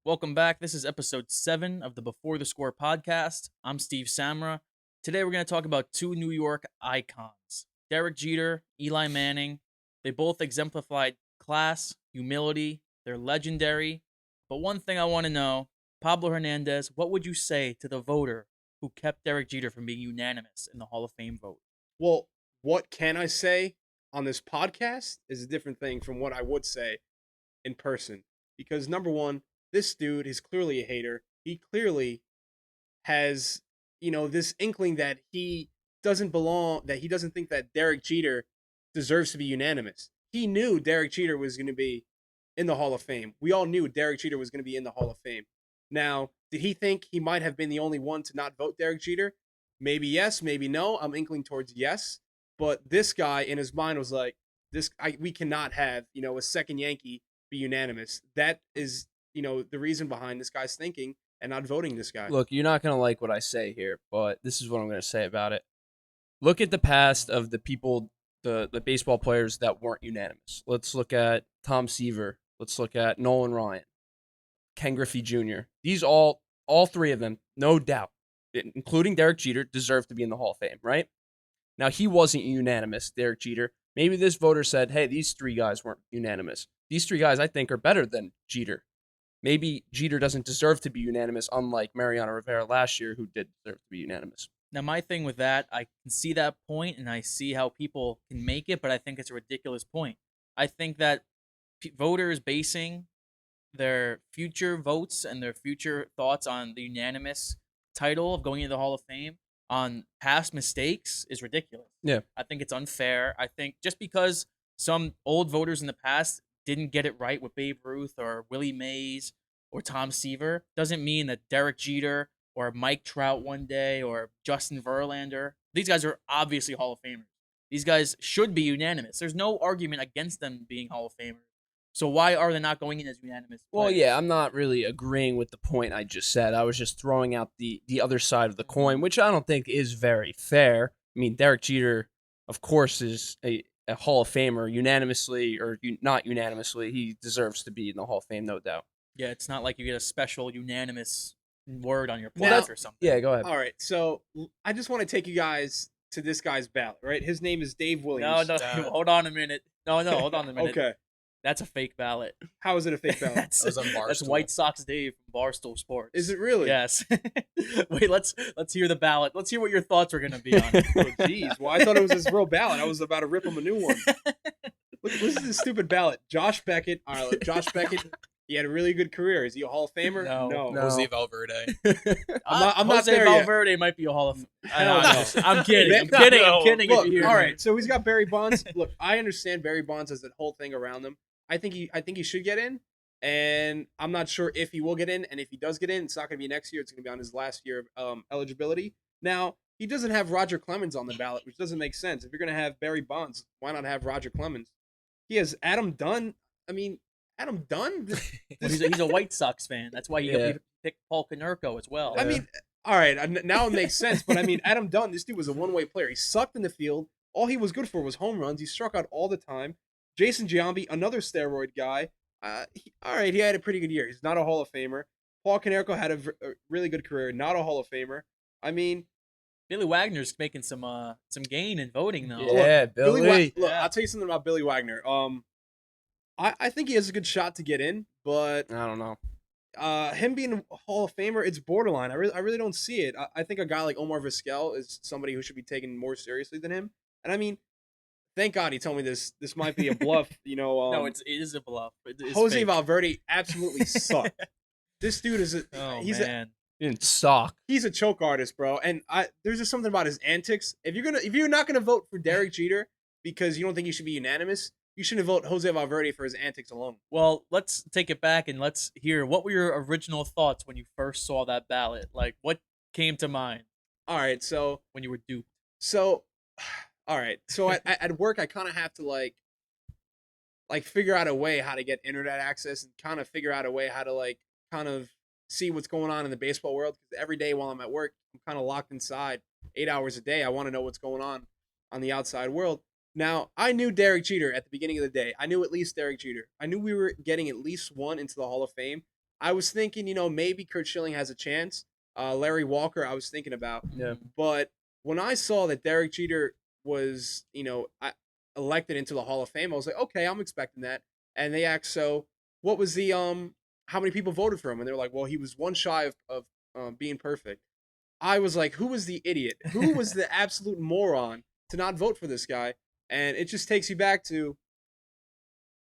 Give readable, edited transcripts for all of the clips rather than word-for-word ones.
Welcome back. This is episode 7 of the Before the Score podcast. I'm Steve Samra. Today we're going to talk about two New York icons, Derek Jeter, Eli Manning. They both exemplified class, humility. They're legendary. But one thing I want to know, Pablo Hernandez, what would you say to the voter who kept Derek Jeter from being unanimous in the Hall of Fame vote? Well, what can I say on this podcast is a different thing from what I would say in person. Because number one, this dude is clearly a hater. He clearly has, this inkling that he doesn't belong, that he doesn't think that Derek Jeter deserves to be unanimous. He knew Derek Jeter was going to be in the Hall of Fame. We all knew Derek Jeter was going to be in the Hall of Fame. Now, did he think he might have been the only one to not vote Derek Jeter? Maybe yes, maybe no. I'm inkling towards yes. But this guy in his mind was like, we cannot have, a second Yankee be unanimous. That is, the reason behind this guy's thinking and not voting this guy. Look, you're not going to like what I say here, but this is what I'm going to say about it. Look at the past of the people, the baseball players that weren't unanimous. Let's look at Tom Seaver. Let's look at Nolan Ryan, Ken Griffey Jr. These all three of them, no doubt, including Derek Jeter, deserve to be in the Hall of Fame, right? Now, he wasn't unanimous, Derek Jeter. Maybe this voter said, hey, these three guys weren't unanimous. These three guys, I think, are better than Jeter. Maybe Jeter doesn't deserve to be unanimous, unlike Mariano Rivera last year, who did deserve to be unanimous. Now, my thing with that, I can see that point, and I see how people can make it, but I think it's a ridiculous point. I think that voters basing their future votes and their future thoughts on the unanimous title of going into the Hall of Fame on past mistakes is ridiculous. Yeah. I think it's unfair. I think just because some old voters in the past didn't get it right with Babe Ruth or Willie Mays or Tom Seaver doesn't mean that Derek Jeter or Mike Trout one day or Justin Verlander, these guys are obviously Hall of Famers. These guys should be unanimous. There's no argument against them being Hall of Famers. So why are they not going in as unanimous players? Well, yeah, I'm not really agreeing with the point I just said. I was just throwing out the other side of the coin, which I don't think is very fair. I mean, Derek Jeter, of course, is a Hall of Famer unanimously or not unanimously. He deserves to be in the Hall of Fame, no doubt. Yeah, it's not like you get a special unanimous word on your Now- plaque or something. Yeah, go ahead. All right, so I just want to take you guys to this guy's ballot, right? His name is Dave Williams. No, hold on a minute. No, hold on a minute. Okay. That's a fake ballot. How is it a fake ballot? That's was on Barstool. That's White Sox Dave from Barstool Sports. Is it really? Yes. Wait, let's hear the ballot. Let's hear what your thoughts are going to be on it. Oh, jeez. Well, I thought it was his real ballot. I was about to rip him a new one. Look, this is a stupid ballot. Josh Beckett. All right, look, Josh Beckett. He had a really good career. Is he a Hall of Famer? No. Jose Valverde. I'm not Jose there yet. Valverde might be a Hall of Hell no. I'm kidding. I'm No. kidding. I'm kidding. Look, if you hear all me. right, so he's got Barry Bonds. Look, I understand Barry Bonds has that whole thing around him. I think he should get in, and I'm not sure if he will get in. And if he does get in, it's not going to be next year. It's going to be on his last year of eligibility. Now, he doesn't have Roger Clemens on the ballot, which doesn't make sense. If you're going to have Barry Bonds, why not have Roger Clemens? He has Adam Dunn. I mean, Adam Dunn. Well, he's a White Sox fan. That's why he picked Paul Konerko as well. I mean, all right, now it makes sense. But I mean, Adam Dunn, this dude was a one-way player. He sucked in the field. All he was good for was home runs. He struck out all the time. Jason Giambi, another steroid guy. He had a pretty good year. He's not a Hall of Famer. Paul Konerko had a really good career. Not a Hall of Famer. I mean, Billy Wagner's making some gain in voting though. Yeah, Billy. Look, I'll tell you something about Billy Wagner. I think he has a good shot to get in, but I don't know. him being a Hall of Famer, it's borderline. I really don't see it. I think a guy like Omar Vizquel is somebody who should be taken more seriously than him. And I mean, thank God he told me this. This might be a bluff. No, it is a bluff. It's Jose fake. Valverde absolutely sucked. This dude is Man. In stock. he's a choke artist, bro. And there's just something about his antics. If you're not gonna vote for Derek Jeter because you don't think he should be unanimous, you shouldn't vote Jose Valverde for his antics alone. Well, let's take it back and let's hear what were your original thoughts when you first saw that ballot? Like, what came to mind All right, so when you were duped? all right, so at work I kind of have to like figure out a way how to get internet access and kind of figure out a way how to kind of see what's going on in the baseball world, because every day while I'm at work, I'm kind of locked inside 8 hours a day. I want to know what's going on the outside world. Now, I knew Derek Jeter at the beginning of the day. I knew at least Derek Jeter. I knew we were getting at least one into the Hall of Fame. I was thinking, maybe Kurt Schilling has a chance. Larry Walker, I was thinking about. Yeah. But when I saw that Derek Jeter was, elected into the Hall of Fame, I was like, okay, I'm expecting that. And they asked, so what was the how many people voted for him? And they were like, well, he was one shy of being perfect. I was like, who was the idiot? Who was the absolute moron to not vote for this guy? And it just takes you back to,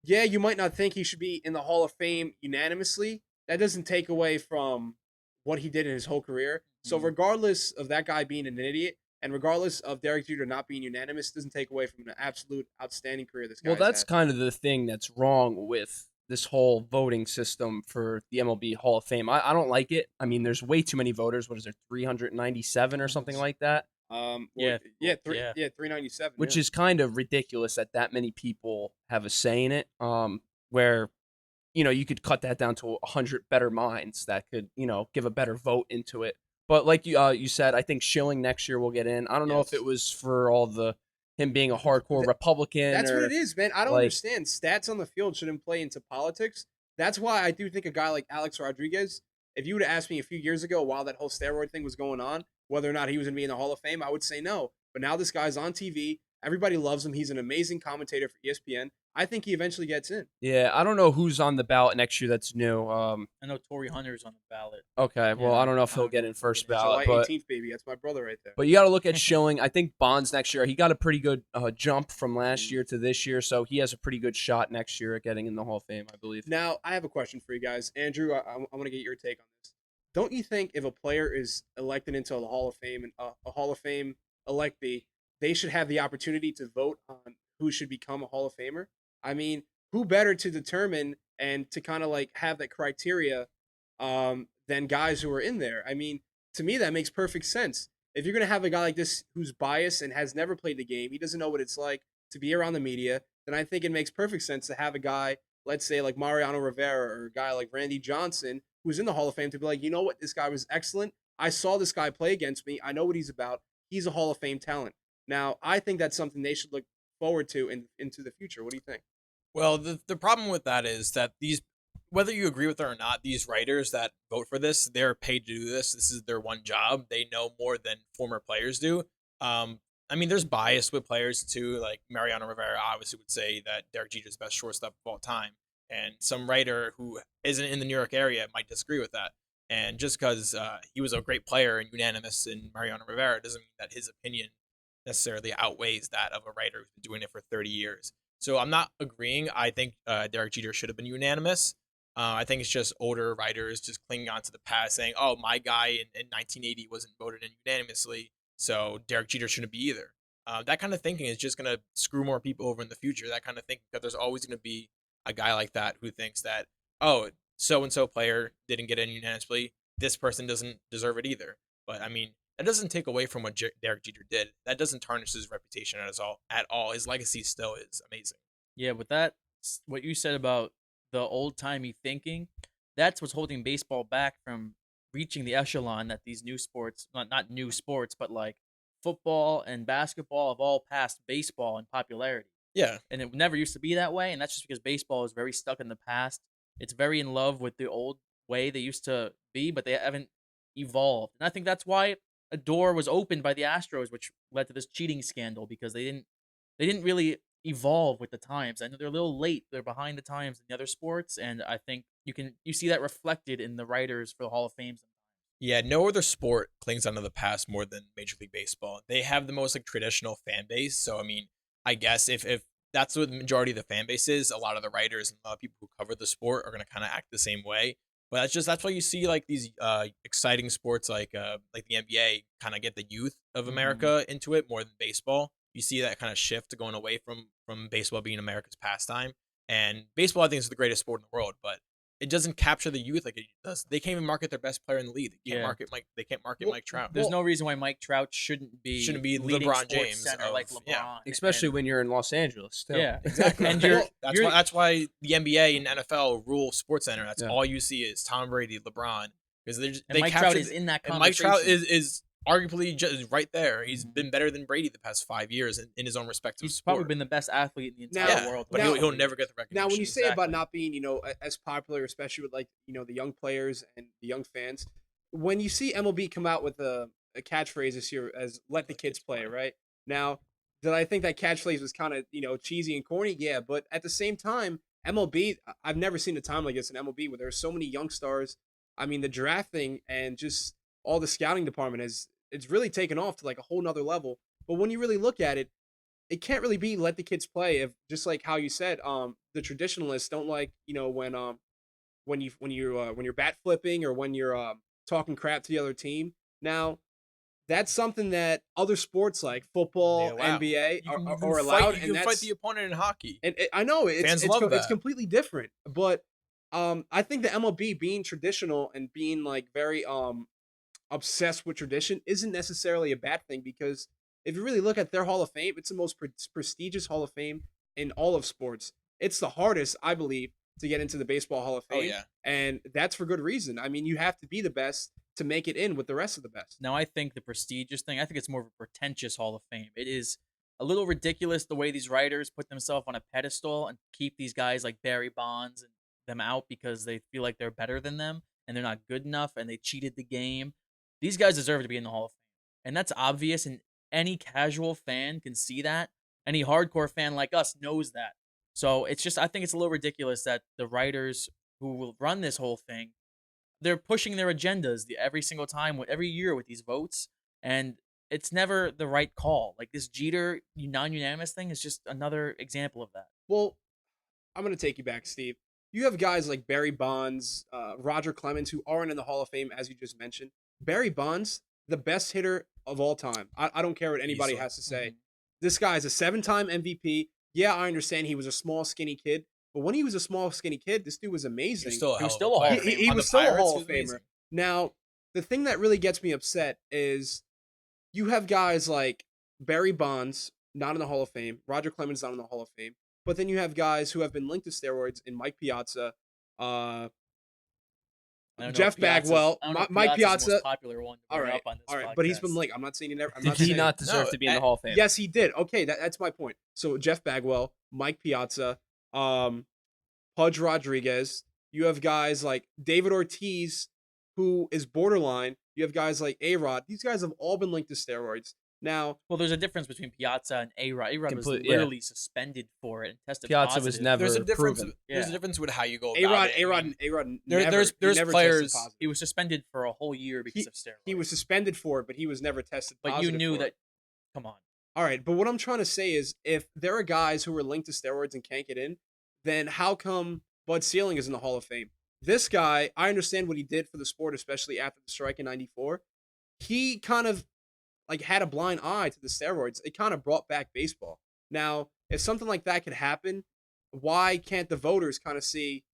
yeah, you might not think he should be in the Hall of Fame unanimously. That doesn't take away from what he did in his whole career. So regardless of that guy being an idiot, and regardless of Derek Jeter not being unanimous, doesn't take away from an absolute outstanding career this guy's Well, that's had. kind of the thing that's wrong with this whole voting system for the MLB Hall of Fame. I don't like it. I mean, there's way too many voters. What is there, 397 or something like that? Yeah. 397. Which is kind of ridiculous that many people have a say in it. Where, you could cut that down to 100 better minds that could, give a better vote into it. But like you said, I think Schilling next year will get in. I don't know if it was for all him being a hardcore Republican. That's what or, it is, man. I don't understand. Stats on the field shouldn't play into politics. That's why I do think a guy like Alex Rodriguez, if you would have asked me a few years ago while that whole steroid thing was going on, whether or not he was going to be in the Hall of Fame, I would say no. But now this guy's on TV. Everybody loves him. He's an amazing commentator for ESPN. I think he eventually gets in. Yeah, I don't know who's on the ballot next year that's new. I know Torrey Hunter's on the ballot. Okay, well, I don't know if he'll get in first ballot. July but 18th, baby. That's my brother right there. But you got to look at Schilling. I think Bonds next year, he got a pretty good jump from last year to this year, so he has a pretty good shot next year at getting in the Hall of Fame, I believe. Now, I have a question for you guys. Andrew, I want to get your take on this. Don't you think if a player is elected into the Hall of Fame and a Hall of Fame electee, they should have the opportunity to vote on who should become a Hall of Famer? I mean, who better to determine and to kind of like have that criteria than guys who are in there? I mean, to me, that makes perfect sense. If you're going to have a guy like this who's biased and has never played the game, he doesn't know what it's like to be around the media, then I think it makes perfect sense to have a guy, let's say like Mariano Rivera or a guy like Randy Johnson, who's in the Hall of Fame, to be like, you know what, this guy was excellent. I saw this guy play against me. I know what he's about. He's a Hall of Fame talent. Now, I think that's something they should look forward to into the future. What do you think? Well, the problem with that is that whether you agree with it or not, these writers that vote for this, they're paid to do this. This is their one job. They know more than former players do. I mean, there's bias with players too. Like Mariano Rivera obviously would say that Derek Jeter is the best shortstop of all time, and some writer who isn't in the New York area might disagree with that. And just because he was a great player and unanimous in Mariano Rivera doesn't mean that his opinion necessarily outweighs that of a writer who's been doing it for 30 years. So I'm not agreeing. I think Derek Jeter should have been unanimous. I think it's just older writers just clinging on to the past, saying, "Oh, my guy in 1980 wasn't voted in unanimously, so Derek Jeter shouldn't be either." That kind of thinking is just going to screw more people over in the future. That kind of thinking, because there's always going to be a guy like that who thinks that, oh, so and so player didn't get in unanimously, this person doesn't deserve it either. But I mean, that doesn't take away from what Derek Jeter did. That doesn't tarnish his reputation at all. His legacy still is amazing. Yeah, with that, what you said about the old-timey thinking, that's what's holding baseball back from reaching the echelon that these new sports, not new sports, but like football and basketball have all passed baseball in popularity. Yeah. And it never used to be that way, and that's just because baseball is very stuck in the past. It's very in love with the old way they used to be, but they haven't evolved. And I think that's why a door was opened by the Astros, which led to this cheating scandal, because they didn't really evolve with the times. I know they're a little late; they're behind the times in the other sports, and I think you see that reflected in the writers for the Hall of Fame. Yeah, no other sport clings onto the past more than Major League Baseball. They have the most like traditional fan base, so I mean, I guess if that's what the majority of the fan base is, a lot of the writers and a lot of people who cover the sport are going to kind of act the same way. But that's why you see like these exciting sports like the NBA kind of get the youth of America into it more than baseball. You see that kind of shift going away from baseball being America's pastime. And baseball, I think, is the greatest sport in the world, but it doesn't capture the youth like it does. They can't even market their best player in the league. They can't market Mike Trout. There's no reason why Mike Trout shouldn't be LeBron sports James center like LeBron. Yeah. Especially when you're in Los Angeles. Still. Yeah, exactly. And that's why the NBA and NFL rule Sports Center. That's all you see is Tom Brady, LeBron, because they Mike Trout is in that conversation. And Mike Trout is arguably just right there. He's been better than Brady the past 5 years in his own respective He's sport. probably been the best athlete in the Now- entire yeah, world. but now- he'll never get the recognition. Now, when you say about Exactly. not being, as popular, especially with the young players and the young fans, when you see MLB come out with a catchphrase this year as "Let the kids play," right? Now, did I think that catchphrase was kind of cheesy and corny? Yeah, but at the same time, MLB, I've never seen a time like this in MLB where there's so many young stars. I mean, the drafting and just all the scouting department it's really taken off to like a whole nother level. But when you really look at it, it can't really be let the kids play if just like how you said, the traditionalists don't like, when you're bat flipping or when you're talking crap to the other team. Now, that's something that other sports like football, They allow. NBA You are can allowed, Fight, and you can fight that's the opponent in hockey. and I know Fans love it's that. completely different, but I think the MLB being traditional and being like very obsessed with tradition isn't necessarily a bad thing, because if you really look at their Hall of Fame, it's the most prestigious Hall of Fame in all of sports. It's the hardest, I believe, to get into the Baseball Hall of Fame. Oh yeah. And that's for good reason. I mean, you have to be the best to make it in with the rest of the best. Now, I think the prestigious thing, I think it's more of a pretentious Hall of Fame. It is a little ridiculous the way these writers put themselves on a pedestal and keep these guys like Barry Bonds and them out because they feel like they're better than them and they're not good enough and they cheated the game. These guys deserve to be in the Hall of Fame. And that's obvious, and any casual fan can see that. Any hardcore fan like us knows that. So it's just, I think it's a little ridiculous that the writers who will run this whole thing, they're pushing their agendas every single time, every year with these votes, and it's never the right call. Like this Jeter non-unanimous thing is just another example of that. Well, I'm going to take you back, Steve. You have guys like Barry Bonds, Roger Clemens, who aren't in the Hall of Fame, as you just mentioned. Barry Bonds, the best hitter of all time. I don't care what anybody Easily. has to say. Mhm. This guy is a 7-time MVP. Yeah, I understand he was a small, skinny kid, but when he was a small, skinny kid, this dude was amazing. He was still a He was hell still of a Hall player. of Famer. He On was the still a Pirates, Hall he of was Famer. amazing. Now, the thing that really gets me upset is you have guys like Barry Bonds, not in the Hall of Fame. Roger Clemens, not in the Hall of Fame. But then you have guys who have been linked to steroids in Mike Piazza, I don't know Jeff if Piazza's- Bagwell, I don't know if Mike Piazza's the Piazza. most popular one to All bring right, up on this all right, podcast. but he's been linked. I'm not saying he never. I'm Did not he saying, not deserve No, to be in the Hall of Fame? Yes, he did. Okay, that's my point. So Jeff Bagwell, Mike Piazza, Pudge Rodriguez. You have guys like David Ortiz, who is borderline. You have guys like A-Rod. These guys have all been linked to steroids. Now, Well, there's a difference between Piazza and A-Rod. A-Rod was Complete- yeah. literally suspended for it and tested Piazza was positive. never There's a difference. proven. There's a Yeah. difference with how you go about A-Rod, it. A-Rod, and A-Rod there's never players- tested positive. He was suspended for a whole year because of steroids. He was suspended for it, but he was never tested But positive. you knew for it. that. Come on. All right, but what I'm trying to say is, if there are guys who are linked to steroids and can't get in, then how come Bud Selig is in the Hall of Fame? This guy, I understand what he did for the sport, especially after the strike in '94. He kind of like had a blind eye to the steroids. It kind of brought back baseball. Now, if something like that could happen, why can't the voters kind of see,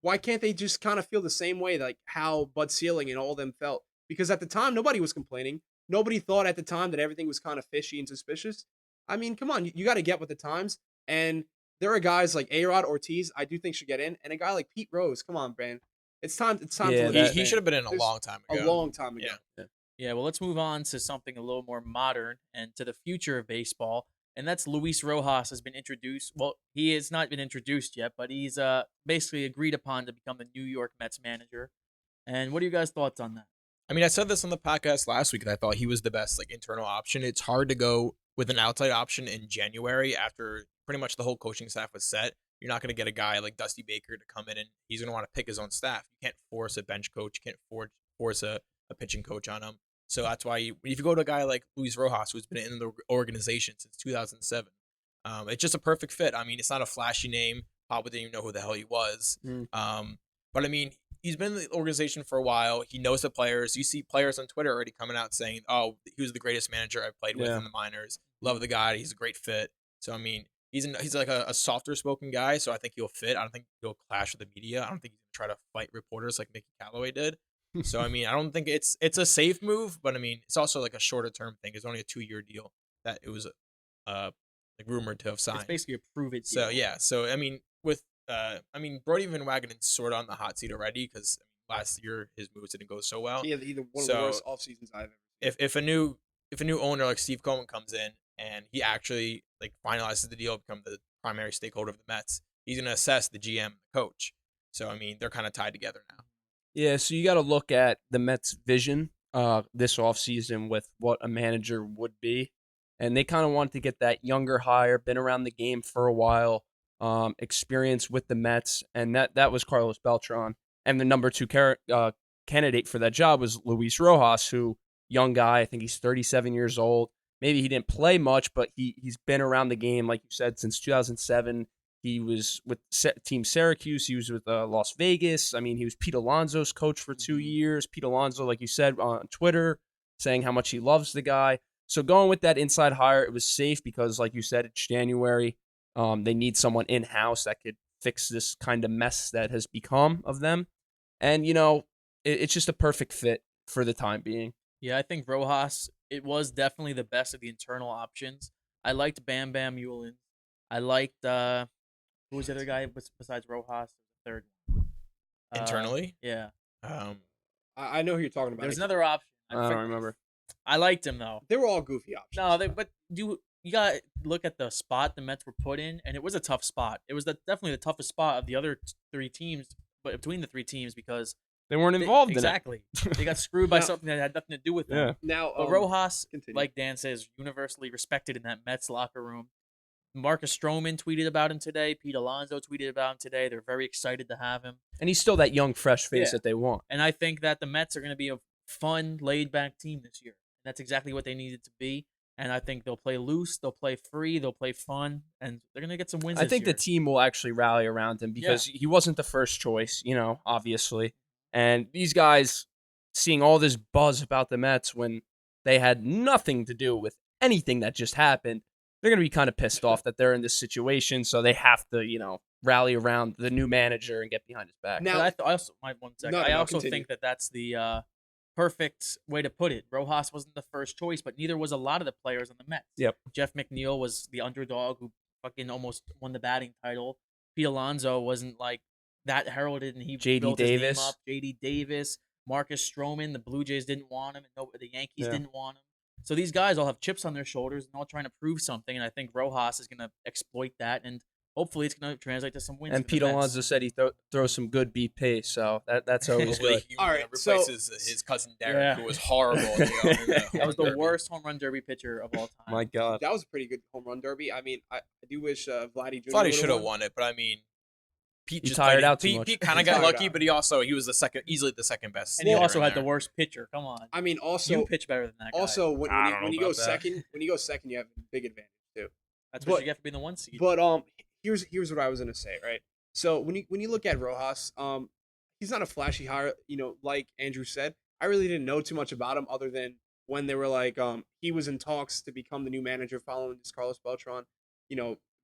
why can't they just kind of feel the same way like how Bud Selig and all of them felt? Because at the time, nobody was complaining. Nobody thought at the time that everything was kind of fishy and suspicious. I mean, come on, you got to get with the times. And there are guys like A-Rod, Ortiz, I do think should get in, and a guy like Pete Rose. Come on, man, it's time. It's time Yeah, to He, let he should have been in a There's long time a ago. long time ago. Yeah. Yeah, well, let's move on to something a little more modern and to the future of baseball, and that's Luis Rojas has been introduced. Well, he has not been introduced yet, but he's basically agreed upon to become the New York Mets manager. And what are you guys' thoughts on that? I mean, I said this on the podcast last week that I thought he was the best internal option. It's hard to go with an outside option in January after pretty much the whole coaching staff was set. You're not going to get a guy like Dusty Baker to come in and he's going to want to pick his own staff. You can't force a bench coach. You can't force a pitching coach on him. So that's why if you go to a guy like Luis Rojas, who's been in the organization since 2007, it's just a perfect fit. I mean, it's not a flashy name. Pablo didn't even know who the hell he was. But I mean, he's been in the organization for a while. He knows the players. You see players on Twitter already coming out saying, "Oh, he was the greatest manager I've played with in the minors. Love the guy. He's a great fit." So I mean, he's like a softer spoken guy. So I think he'll fit. I don't think he'll clash with the media. I don't think he's gonna try to fight reporters like Mickey Callaway did. So I mean, I don't think it's a safe move, but I mean, it's also like a shorter term thing. It's only a 2-year deal that it was like rumored to have signed. It's basically a prove it. So deal. yeah, so I mean, with Brody Van Wagenen's sort of on the hot seat already because last year his moves didn't go so well. Yeah, either one of So, the worst off seasons I've ever seen. If a new owner like Steve Cohen comes in and he actually like finalizes the deal, become the primary stakeholder of the Mets, he's gonna assess the GM, the coach. So I mean, they're kind of tied together now. Yeah, so you got to look at the Mets' vision this offseason with what a manager would be. And they kind of wanted to get that younger hire, been around the game for a while, experience with the Mets, and that was Carlos Beltran. And the number two candidate for that job was Luis Rojas, who, young guy, I think he's 37 years old. Maybe he didn't play much, but he's been around the game, like you said, since 2007. He was with Team Syracuse. He was with Las Vegas. I mean, he was Pete Alonso's coach for 2 years. Pete Alonso, like you said, on Twitter, saying how much he loves the guy. So going with that inside hire, it was safe because, like you said, it's January. They need someone in-house that could fix this kind of mess that has become of them. And, it's just a perfect fit for the time being. Yeah, I think Rojas, it was definitely the best of the internal options. I liked Bam Bam Yulin. I liked, who was the other guy besides Rojas? The third one. Internally, Yeah. I know who you're talking about. There's another option. I don't remember. I liked him, though. They were all goofy options. No, but you got to look at the spot the Mets were put in, and it was a tough spot. It was definitely the toughest spot of the other three teams, but between the three teams because They weren't involved exactly. They got screwed by something that had nothing to do with them. Yeah. Now, But Rojas, continue. like Dan says, universally respected in that Mets locker room. Marcus Stroman tweeted about him today. Pete Alonso tweeted about him today. They're very excited to have him. And he's still that young, fresh face Yeah. that they want. And I think that the Mets are going to be a fun, laid-back team this year. That's exactly what they needed to be. And I think they'll play loose, they'll play free, they'll play fun, and they're going to get some wins I this think year. the team will actually rally around him because he wasn't the first choice, obviously. And these guys seeing all this buzz about the Mets when they had nothing to do with anything that just happened, they're going to be kind of pissed off that they're in this situation. So they have to, rally around the new manager and get behind his back. Now- But I also, one second. No, I also continue. think that that's the perfect way to put it. Rojas wasn't the first choice, but neither was a lot of the players on the Mets. Yep. Jeff McNeil was the underdog who fucking almost won the batting title. Pete Alonso wasn't like that heralded, and he J.D. built his Davis. name up. J.D. Davis, Marcus Stroman, the Blue Jays didn't want him, and the Yankees Yeah. didn't want him. So these guys all have chips on their shoulders and all trying to prove something, and I think Rojas is going to exploit that, and hopefully it's going to translate to some wins. And for the Pete Mets. Alonso said he throws some good BP, so that's always Hopefully good. he All right, replaces his cousin Derek, Yeah. who was horrible. In the That was the Derby. worst home run derby pitcher of all time. My God. that was a pretty good home run derby. I mean, I do wish Vladdy Jr. Thought he would've should have won. won it, but I mean, Pete He just tired played- out too Pete, much. Pete kind He of got tired lucky, out. but he was easily the second best. And he hitter also in had the there. worst pitcher. Come on. I mean, also, You pitch better than that guy. also when, I when, don't you, know when you go about that. second, you have a big advantage too. That's what but- you get for being the one seed. But here's what I was gonna say, right? So when you look at Rojas, he's not a flashy hire, like Andrew said. I really didn't know too much about him other than when they were like, he was in talks to become the new manager following this Carlos Beltran,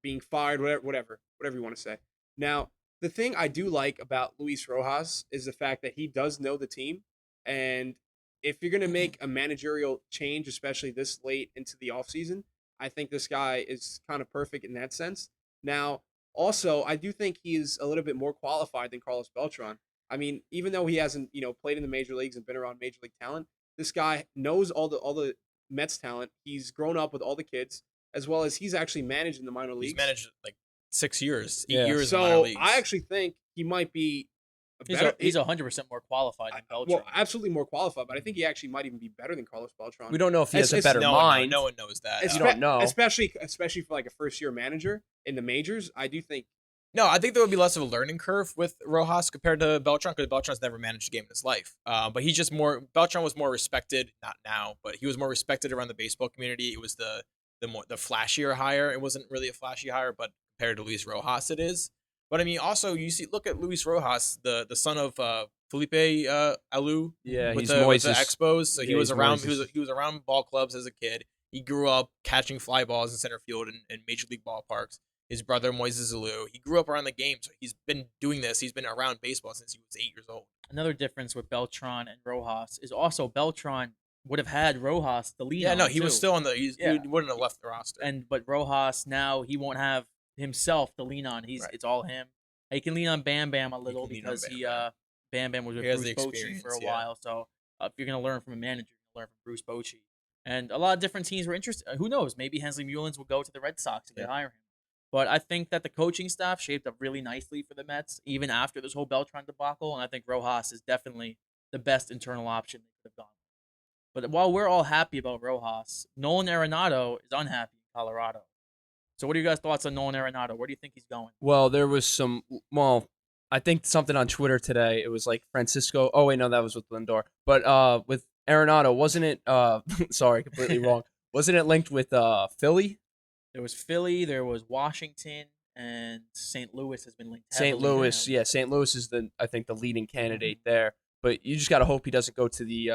being fired, whatever you want to say. Now, the thing I do like about Luis Rojas is the fact that he does know the team, and if you're gonna make a managerial change, especially this late into the offseason, I think this guy is kind of perfect in that sense. Now, also, I do think he is a little bit more qualified than Carlos Beltran. I mean, even though he hasn't, played in the major leagues and been around major league talent, this guy knows all the Mets talent. He's grown up with all the kids, as well as he's actually managed in the minor leagues. He's managed like 6 years, 8 Yeah. years in the minor So leagues. I actually think he might be he's 100% more qualified than Beltran. well, absolutely more qualified, but I think he actually might even be better than Carlos Beltran. We don't know if he has a It's- better no mind. no one knows that. You don't know. especially for like a first year manager in the majors. I do think No, I think there would be less of a learning curve with Rojas compared to Beltran because Beltran's never managed a game in his life. But he's just Beltran was more respected, not now, but he was more respected around the baseball community. It was the flashier hire. It wasn't really a flashy hire, but compared to Luis Rojas, it is. But I mean, also look at Luis Rojas, the son of Felipe Alou. Yeah, with he's the Moises. Expos. So he Yeah, was he's around. Moises. He was around ball clubs as a kid. He grew up catching fly balls in center field in major league ballparks. His brother Moises Alou. He grew up around the game, so he's been doing this. He's been around baseball since he was 8 years old. Another difference with Beltran and Rojas is also Beltran would have had Rojas to lean Yeah, on. no, he was too. still on the. Yeah. He wouldn't have left the roster. But Rojas now he won't have himself to lean on. Right. It's all him. He can lean on Bam Bam a little can lean on because Bam he Bam. Bam Bam was with He has Bruce the Bochy experience, for a yeah. while. So if you're gonna learn from a manager, you're gonna learn from Bruce Bochy. And a lot of different teams were interested. Who knows? Maybe Hensley Mullins will go to the Red Sox if they hire him. But I think that the coaching staff shaped up really nicely for the Mets, even after this whole Beltran debacle. And I think Rojas is definitely the best internal option they could have gone with. But while we're all happy about Rojas, Nolan Arenado is unhappy in Colorado. So what are you guys' thoughts on Nolan Arenado? Where do you think he's going? Well, there was some. Well, I think something on Twitter today. It was like Francisco. Oh wait, no, that was with Lindor. But with Arenado, wasn't it? Sorry, completely wrong. Wasn't it linked with Philly? There was Philly, there was Washington, and St. Louis has been linked St. heavily Louis, now. yeah, St. Louis is I think the leading candidate there. But you just got to hope he doesn't go to the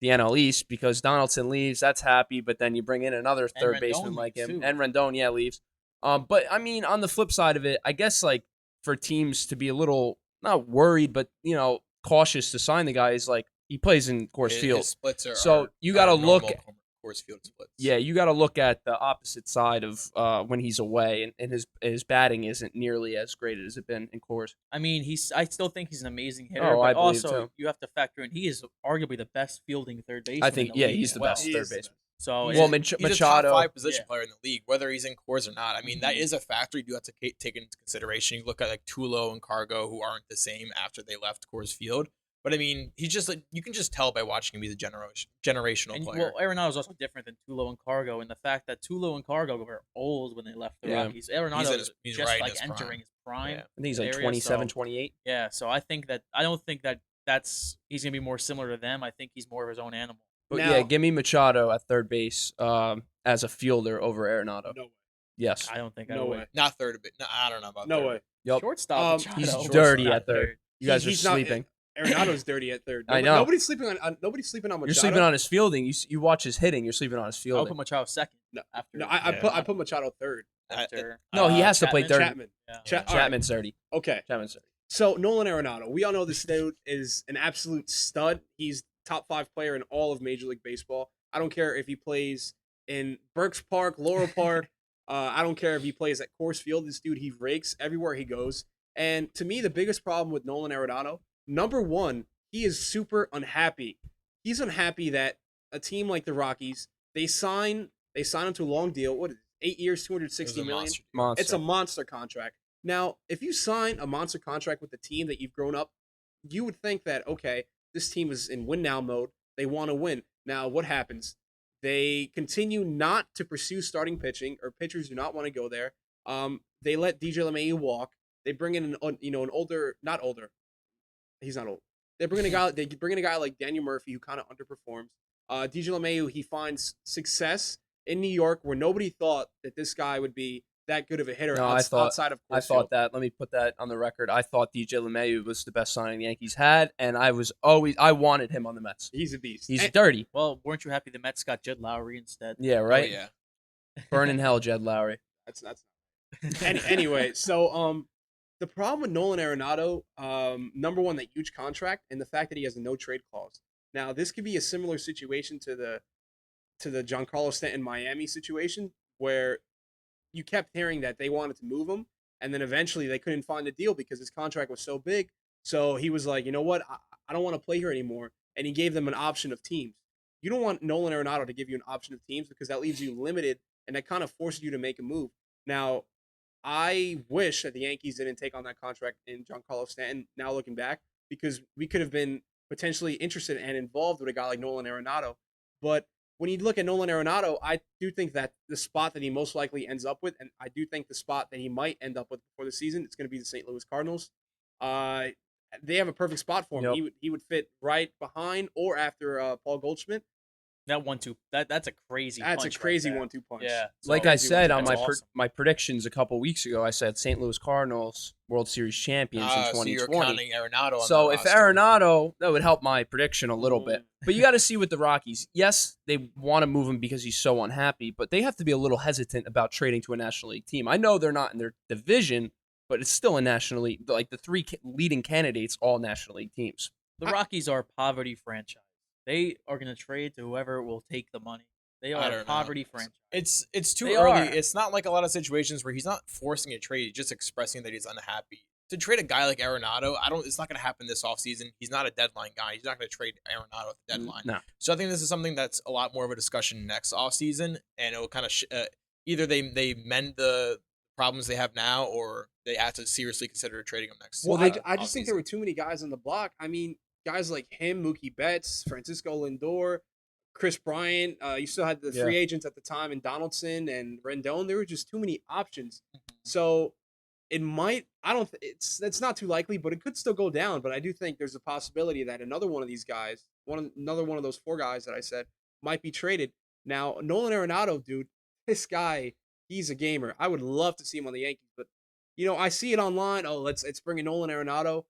NL East because Donaldson leaves. That's happy, but then you bring in another third Rendon baseman like leaves, him, too. and Rendon, yeah, leaves. But I mean, on the flip side of it, I guess like for teams to be a little not worried, but cautious to sign the guy is like he plays in Coors Field. His splits are So you got to look. Coors Field splits. Yeah, you got to look at the opposite side of when he's away, and his batting isn't nearly as great as it been in Coors. I mean, I still think he's an amazing hitter, Oh, but I believe also so. you have to factor in he is arguably the best fielding third baseman. I think in the league he's as the well. best He third is the baseman. So He's Well, a top Machado, 5 position yeah. player in the league, whether he's in Coors or not. I mean, that Mhm. is a factor you do have to take into consideration. You look at like Tulo and Cargo, who aren't the same after they left Coors Field. But I mean, he's just like you can just tell by watching him. He's a generational and, player. well, Arenado is also different than Tulo and Cargo in the fact that Tulo and Cargo were old when they left the Yeah. Rockies. Arenado is he's just right in like his prime. entering his prime. Yeah. I think he's like area, 27, so- 28. Yeah, so I don't think that he's gonna be more similar to them. I think he's more of his own animal. But Now- yeah, give me Machado at third base as a fielder over Arenado. No way. Yes. I don't think I No would. way. Not third, but no, I don't know about No third. way. Yep. Shortstop. He's Machado. dirty Not at third. You guys are He's not- sleeping. Arenado's dirty at third. I know. Nobody's sleeping on Machado. You're sleeping on his fielding. You watch his hitting. You're sleeping on his I'll fielding. put Machado second. No, after No, I Yeah. put Machado third. after No, he has to play Chapman. third. Chapman. Yeah. Cha- all right. Chapman's dirty. Okay. Chapman's dirty. So Nolan Arenado, we all know this dude is an absolute stud. He's top 5 player in all of Major League Baseball. I don't care if he plays in Berks Park, Laurel Park. I don't care if he plays at Coors Field. This dude, he rakes everywhere he goes. And to me, the biggest problem with Nolan Arenado, number one, he is super unhappy. He's unhappy that a team like the Rockies, they sign him to a long deal. What is it, 8 years, It was $260 a million? monster. Monster. It's a monster contract. Now, if you sign a monster contract with the team that you've grown up, you would think that, okay, this team is in win now mode. They want to win. Now, what happens? They continue not to pursue starting pitching, or pitchers do not want to go there. They let DJ LeMahieu walk. They bring in an older, not older. He's not old. They bring in a guy like Daniel Murphy who kind of underperforms. DJ LeMahieu, he finds success in New York where nobody thought that this guy would be that good of a hitter No, outside of Coors I Field. thought that. Let me put that on the record. I thought DJ LeMahieu was the best signing the Yankees had, and I wanted him on the Mets. He's a beast. He's And- dirty. Well, weren't you happy the Mets got Jed Lowry instead? Yeah, right. Oh, yeah. Burn in hell, Jed Lowry. That's anyway. So the problem with Nolan Arenado, number one, that huge contract, and the fact that he has a no trade clause. Now, this could be a similar situation to the Giancarlo Stanton Miami situation, where you kept hearing that they wanted to move him, and then eventually they couldn't find a deal because his contract was so big. So he was like, you know what, I don't want to play here anymore, and he gave them an option of teams. You don't want Nolan Arenado to give you an option of teams because that leaves you limited, and that kind of forces you to make a move. Now, I wish that the Yankees didn't take on that contract in Giancarlo Stanton, now looking back, because we could have been potentially interested and involved with a guy like Nolan Arenado. But when you look at Nolan Arenado, I do think that the spot that he most likely ends up with, and I do think the spot that he might end up with before the season, it's going to be the St. Louis Cardinals. They have a perfect spot for him. Yep. He would fit right behind or after Paul Goldschmidt. That 1-2. That's a crazy. That's punch a crazy right there. 1-2 punch. Yeah. Like So- I said on That's awesome. my predictions a couple weeks ago, I said St. Louis Cardinals World Series champions in So you're 2020. counting Arenado on So the if roster. Arenado, that would help my prediction a little bit. Mm. But you got to see with the Rockies. Yes, they want to move him because he's so unhappy, but they have to be a little hesitant about trading to a National League team. I know they're not in their division, but it's still a National League. Like the three leading candidates, all National League teams. The Rockies are a poverty franchise. They are going to trade to whoever will take the money. They I are don't a know. poverty franchise. It's too They early. are. It's not like a lot of situations where he's not forcing a trade, he's just expressing that he's unhappy to trade a guy like Arenado, it's not going to happen this offseason. He's not a deadline guy. He's not going to trade Arenado at the deadline. No. So I think this is something that's a lot more of a discussion next offseason, and it will kind of either they mend the problems they have now, or they have to seriously consider trading him next. Well, I just think there were too many guys on the block. I mean, guys like him, Mookie Betts, Francisco Lindor, Chris Bryant. You still had the free agents at the time, and Donaldson and Rendon. There were just too many options. So it might. It's not too likely, but it could still go down. But I do think there's a possibility that another one of these guys, another one of those 4 guys that I said, might be traded. Now, Nolan Arenado, dude, this guy, he's a gamer. I would love to see him on the Yankees, but I see it online. Oh, let's bring in Nolan Arenado.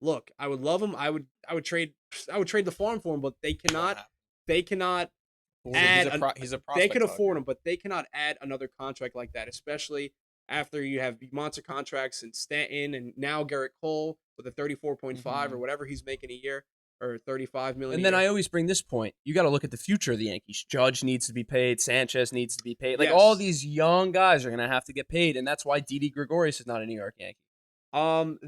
Look, I would love him. I would trade the farm for him, but they cannot add. He's a prospect. They could afford him, but they cannot add another contract like that, especially after you have monster contracts and Stanton and now Garrett Cole with a 34.5 or whatever he's making a year, or 35 million. And then I always bring this point. You got to look at the future of the Yankees. Judge needs to be paid. Sanchez needs to be paid. Like all these young guys are going to have to get paid, and that's why Didi Gregorius is not a New York Yankee.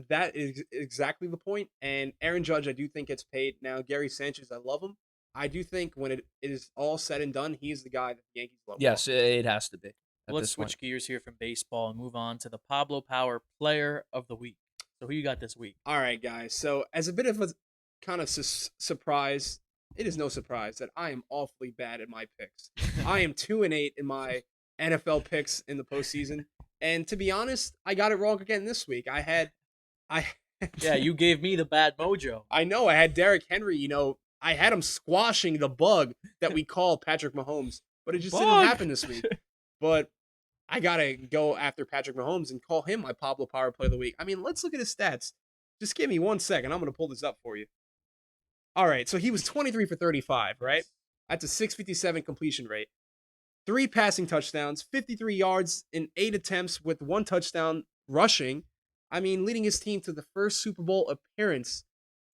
That is exactly the point. And Aaron Judge, I do think gets paid. Now, Gary Sanchez, I love him. I do think when it is all said and done, he's the guy that the Yankees love. Yes, it has to be. Let's switch gears here from baseball and move on to the Pablo Power Player of the Week. So who you got this week? All right, guys. So as a bit of a kind of surprise, it is no surprise that I am awfully bad at my picks. I am 2-8 in my NFL picks in the postseason. And to be honest, I got it wrong again this week. Yeah, you gave me the bad mojo. I know. I had Derek Henry. I had him squashing the bug that we call Patrick Mahomes, but it just didn't happen this week. But I got to go after Patrick Mahomes and call him my Pablo Power Player of the Week. I mean, let's look at his stats. Just give me 1 second. I'm going to pull this up for you. All right, so he was 23 for 35, right? That's a 657 completion rate. 3 passing touchdowns, 53 yards in 8 attempts with 1 touchdown rushing. I mean, leading his team to the first Super Bowl appearance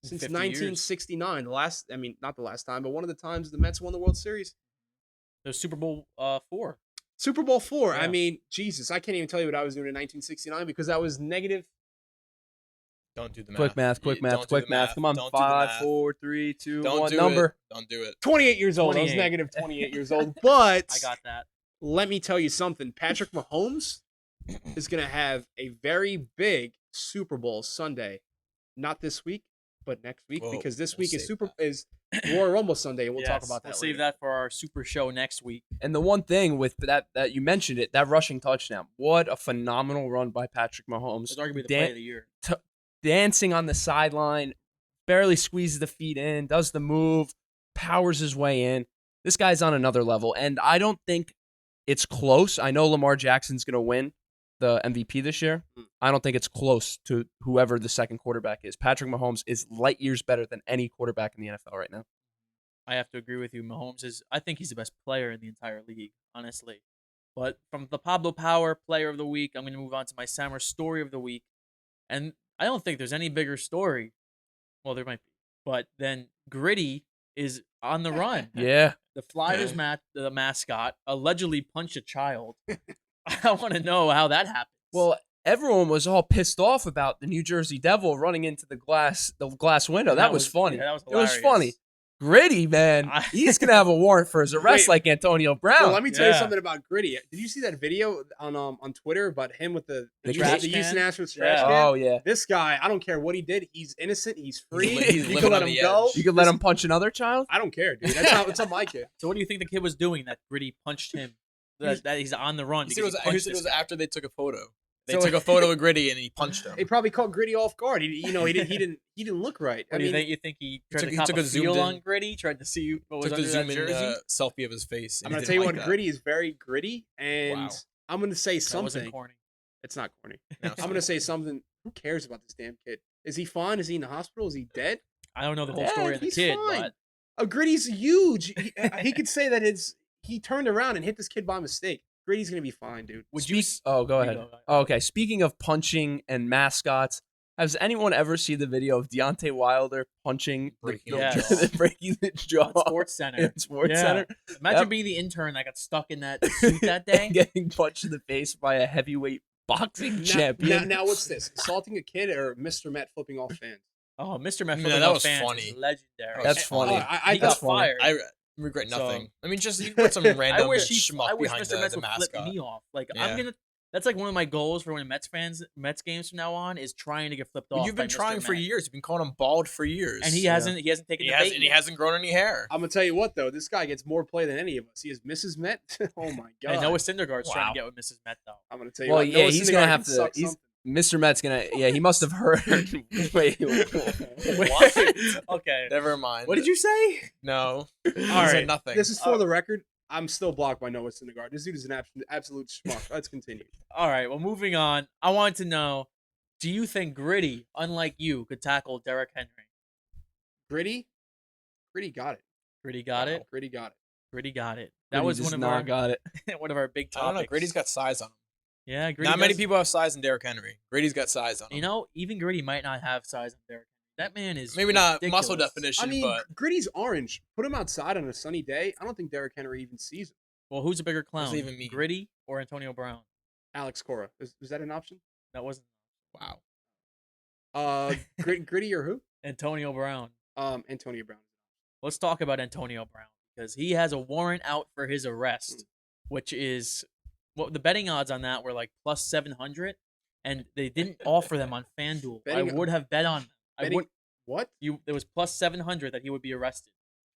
since 1969. Not the last time, but one of the times the Mets won the World Series. The Super Bowl 4. Super Bowl 4. Yeah. I mean, Jesus, I can't even tell you what I was doing in 1969 because I was negative. Don't do the math. Quick math. Come on. Don't 5, 4, 3, 2, Don't 1. do Number. It. Don't do it. 28 years old. 28. I was negative 28 years old. But I got that. let me tell you something. Patrick Mahomes is going to have a very big Super Bowl Sunday. Not this week, but next week, because this week is Royal Rumble Sunday, and we'll talk about that We'll later. save that for our super show next week. And the one thing with that you mentioned it, that rushing touchdown. What a phenomenal run by Patrick Mahomes. It's arguably the play of the year. Dancing on the sideline, barely squeezes the feet in, does the move, powers his way in. This guy's on another level, and I don't think it's close. I know Lamar Jackson's going to win the MVP this year. I don't think it's close to whoever the second quarterback is. Patrick Mahomes is light years better than any quarterback in the NFL right now. I have to agree with you. I think he's the best player in the entire league, honestly. But from the Pablo Power Player of the Week, I'm going to move on to my Samra Story of the Week. And I don't think there's any bigger story. Well, there might be. But then Gritty is on the run. Yeah. The Flyers the mascot allegedly punched a child. I want to know how that happened. Well, everyone was all pissed off about the New Jersey Devil running into the glass window. That was funny. Yeah, that was it was hilarious. funny. Gritty, man. He's going to have a warrant for his arrest like Antonio Brown. Well, let me tell you something about Gritty. Did you see that video on Twitter about him with the trash Houston can? Astros trash can? Oh, yeah. This guy, I don't care what he did. He's innocent. He's free. He's you living can let on him the go. edge. You could let him punch another child? I don't care, dude. That's not my kid. So what do you think the kid was doing that Gritty punched him? That he's on the run. He said because it was after they took a photo. They So- took a photo of Gritty and he punched him. They probably caught Gritty off guard. He didn't look right. What do you think? You think he tried took- to he cop took a a zoomed feel in- on Gritty? Tried to see what was Took the under that zoom in jersey? selfie of his face. I'm and gonna he tell you didn't what, like Gritty is very gritty, and Wow. I'm gonna say That wasn't something. corny. It's not corny. that. No, I'm gonna say something. Who cares about this damn kid? Is he fine? Is he in the hospital? Is he dead? I don't know the whole Yeah, story of the he's kid, fine. but Gritty's huge. He could say that he turned around and hit this kid by mistake. Gritty's gonna be fine, dude. would you? Oh, go You ahead. go. Oh, okay. Speaking of punching and mascots, has anyone ever seen the video of Deontay Wilder punching Breaking the jaw. breaking the jaw At Sports Center. in Sports Yeah. Center? Imagine Yep. being the intern that got stuck in that suit that day. Getting punched in the face by a heavyweight boxing champion. Now what's this? Assaulting a kid or Mr. Met flipping off fans? Oh, Mr. Met No, flipping that off was fans funny. is legendary. That's funny. I He got thought fired. I regret So- nothing. I mean, just you put some I random wish schmuck behind Mr. Metz the would flip mascot. me off. Like Yeah. I'm gonna. That's like one of my goals for when Mets games from now on is trying to get flipped Well, off. you've been by Mr. trying for Met. years. You've been calling him bald for years, and he hasn't taken the bait. and he hasn't grown any hair. I'm gonna tell you what though, this guy gets more play than any of us. He is Mrs. Met. Oh my god. And Noah Syndergaard's trying Wow. to get with Mrs. Met though. I'm gonna tell you Well, what. yeah, Noah he's Syndergaard gonna can have to. suck He's, something. Mr. Met's gonna. Yeah, he must have heard. Wait. What? Okay. Never mind. What did you say? No. All He right, said nothing. This is for the record. I'm still blocked by Noah Syndergaard. This dude is an absolute schmuck. Let's continue. All right. Well, moving on. I wanted to know: do you think Gritty, unlike you, could tackle Derek Henry? Gritty got it. Gritty got it. Gritty got it. Gritty got it. That Gritty was does one of not our got it. one of our big I don't topics. know. Grady's got size on him. Yeah, Gritty Not many does. people have size in Derrick Henry. Grady's got size on him. You know, even Gritty might not have size on Derek Henry. That man is Maybe not ridiculous. muscle definition, I mean, but Gritty's orange. Put him outside on a sunny day. I don't think Derrick Henry even sees him. Well, who's a bigger clown? does it even mean? Gritty or Antonio Brown? Alex Cora. Is that an option? That wasn't wow. Gritty or who? Antonio Brown. Antonio Brown. Let's talk about Antonio Brown because he has a warrant out for his arrest, which is the betting odds on that were like plus 700, and they didn't offer them on FanDuel. I Betting- would have bet on them. Betting, what? There was plus 700 that he would be arrested.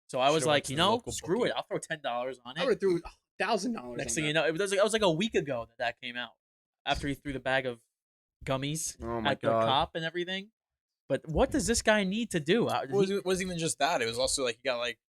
So I was Should've like, went to you the know, local screw bookie. it. I'll throw $10 on I it. would have threw $1,000. Next on thing that. you know, it was like a week ago that came out after he threw the bag of gummies Oh my at the god. cop and everything. But what does this guy need to do? It wasn't even just that. It was also like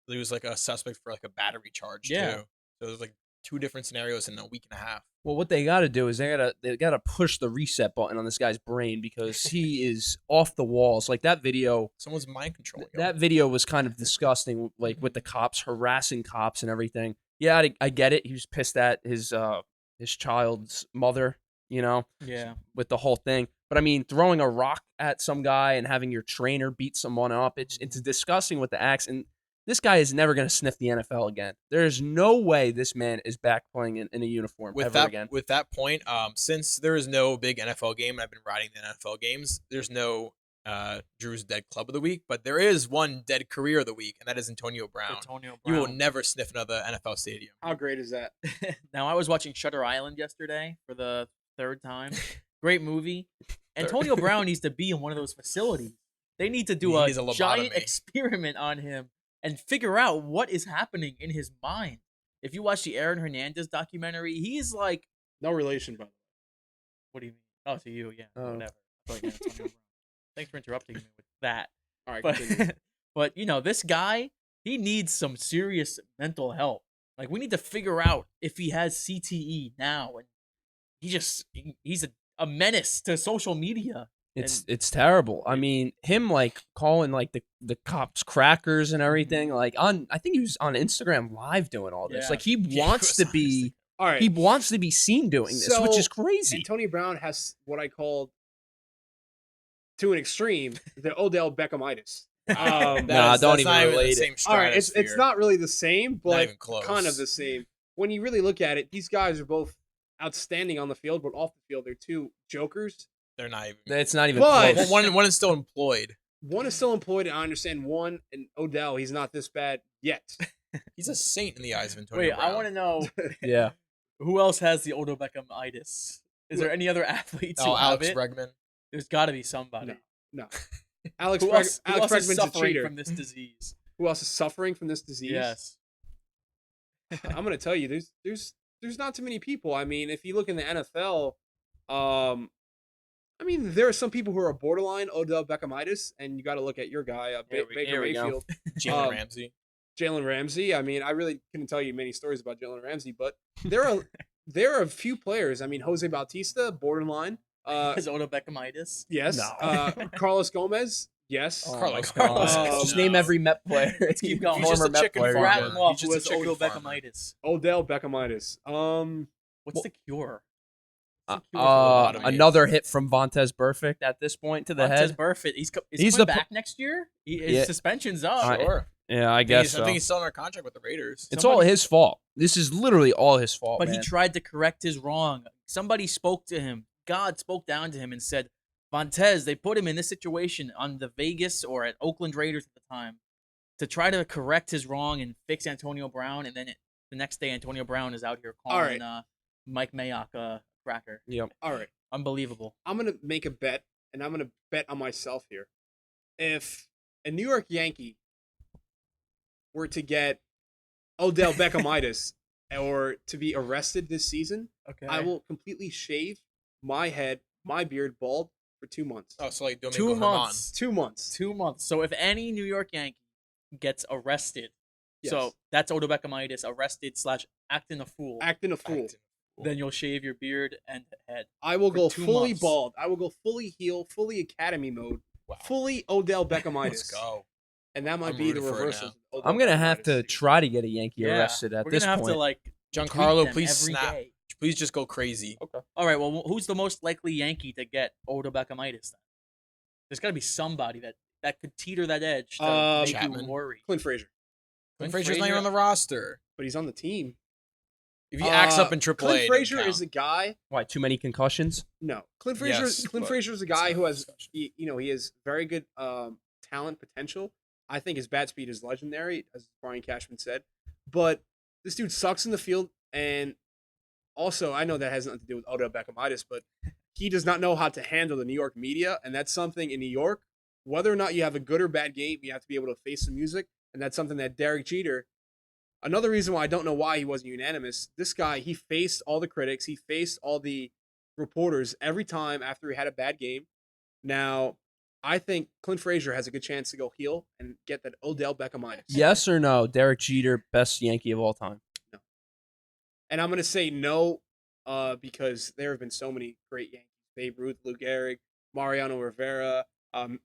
he was like a suspect for like a battery charge Yeah. too. So it was like two different scenarios in a week and a half. Well, what they got to do is they gotta push the reset button on this guy's brain because he is off the walls. Like that video. Someone's mind controlling him. That video was kind of disgusting, like with the cops harassing cops and everything. Yeah, I get it. He was pissed at his child's mother, you know, Yeah. with the whole thing. But I mean, throwing a rock at some guy and having your trainer beat someone up, it's disgusting with the acts. And this guy is never going to sniff the NFL again. There's no way this man is back playing in a uniform with ever that again. with that point, since there is no big NFL game, and I've been riding the NFL games. There's no Drew's dead club of the week, but there is one dead career of the week, and that is Antonio Brown. Antonio You Brown. will never sniff another NFL stadium. How great is that? Now, I was watching Shutter Island yesterday for the third time. Great movie. Antonio Brown needs to be in one of those facilities. They need to do He a needs a giant lobotomy. experiment on him and figure out what is happening in his mind. If you watch the Aaron Hernandez documentary, he's like, No relation, by the way. what do you mean? Oh, to you, yeah. Oh. Whatever. I thought you meant Antonio Brown. Thanks for interrupting me with that. All right, But, continue. but you know, this guy, he needs some serious mental help. Like, we need to figure out if he has CTE now. And he's a menace to social media. It's terrible. I mean, him like calling like the cops crackers and everything. Like I think he was on Instagram Live doing all this. Yeah. Like he Yeah, wants he to was on be. All right. He wants to be seen doing this, which So, is crazy. Antonio Brown has what I call, to an extreme, the Odell Beckham-Itis. Nah, don't That's even not the relate it. same All right, it's stratosphere. not really the same, Not but even close. kind of the same. When you really look at it, these guys are both outstanding on the field, but off the field, they're two jokers. They're not even. It's not even But- close. One is still employed. One is still employed, and I understand one, and Odell, he's not this bad yet. He's a saint in the eyes of Antonio Wait, Brown. I want to know Yeah. who else has the Odell Beckham-Itis? Is there any other athletes who Oh, have Alex it? Bregman. There's got to be somebody. No. Alex Who else, who Alex else is Bregman's a suffering cheater. from this disease? Who else is suffering from this disease? Yes. I'm gonna tell you, there's not too many people. I mean, if you look in the NFL, I mean, there are some people who are borderline Odell Beckham-Itis, and you got to look at your guy, Here Baker we go. Mayfield, Jalen Um, Ramsey. Jalen Ramsey. I mean, I really couldn't tell you many stories about Jalen Ramsey, but there are a few players. I mean, Jose Bautista, borderline. Has Odell Beckham-Itis? Yes. No. Carlos Gomez. Yes. Oh Carlos my Gomez. God. Um, Just name every Met player. Let's keep going. He's just Former a Met chicken player. farmer. Rattling off He's who just has a chicken Odell farmer. Beckham-Itis. Odell Beckham-Itis. What's the cure? Another hit from Vontez Burfict at this point to the Montez head. Burfitt. Is he He's coming the back next year? His Yeah. suspension's up. Sure. Yeah, I I guess so. think he's still under contract with the Raiders. It's all his fault. This is literally all his fault. But man. he tried to correct his wrong. Somebody spoke to him. God spoke down to him and said, Montez, they put him in this situation on the Vegas or at Oakland Raiders at the time to try to correct his wrong and fix Antonio Brown. And then the next day, Antonio Brown is out here calling Mike Mayock a cracker. Yep. All right. Unbelievable. I'm going to make a bet, and I'm going to bet on myself here. If a New York Yankee were to get Odell Beckham-Itis or to be arrested this season, Okay. I will completely shave my head, my beard bald for 2 months. Oh, so like Domingo 2 Germán. months. 2 months. 2 months. So if any New York Yankee gets arrested, Yes. so that's Odell Beckham-Itis arrested / acting a fool, Acting a fool. then you'll shave your beard and head. I will For go 2 fully months. bald. I will go fully heel, fully academy mode, Wow. fully Odell Beckham-Itis. Let's go. And that might I'm be the rooting for it reversal. now. of Odell I'm gonna have to Beckham-Itis. try to get a Yankee Yeah, arrested at we're this gonna have point. to like Giancarlo, tweet them please every snap. day. Please just go crazy. All right. Well, who's the most likely Yankee to get Odell Beckham-Itis then? There's got to be somebody that could teeter that edge to make you Chapman. worry. Clint Frazier. Clint Frazier's not even on the roster. But he's on the team. If he acts up in AAA, Clint it Frazier doesn't is a guy. Why, too many concussions? No, Clint Frazier. Yes, Clint but Frazier is a that's guy not who a has, discussion. he has very good talent potential. I think his bat speed is legendary, as Brian Cashman said. But this dude sucks in the field, and also I know that has nothing to do with Odell Beckham-Itis, but he does not know how to handle the New York media, and that's something in New York. Whether or not you have a good or bad game, you have to be able to face the music, and that's something that Derek Jeter. Another reason why I don't know why he wasn't unanimous, this guy, he faced all the critics. He faced all the reporters every time after he had a bad game. Now, I think Clint Frazier has a good chance to go heel and get that Odell Beckham-Itis. Yes or no? Derek Jeter, best Yankee of all time. No. And I'm going to say no because there have been so many great Yankees. Babe Ruth, Lou Gehrig, Mariano Rivera.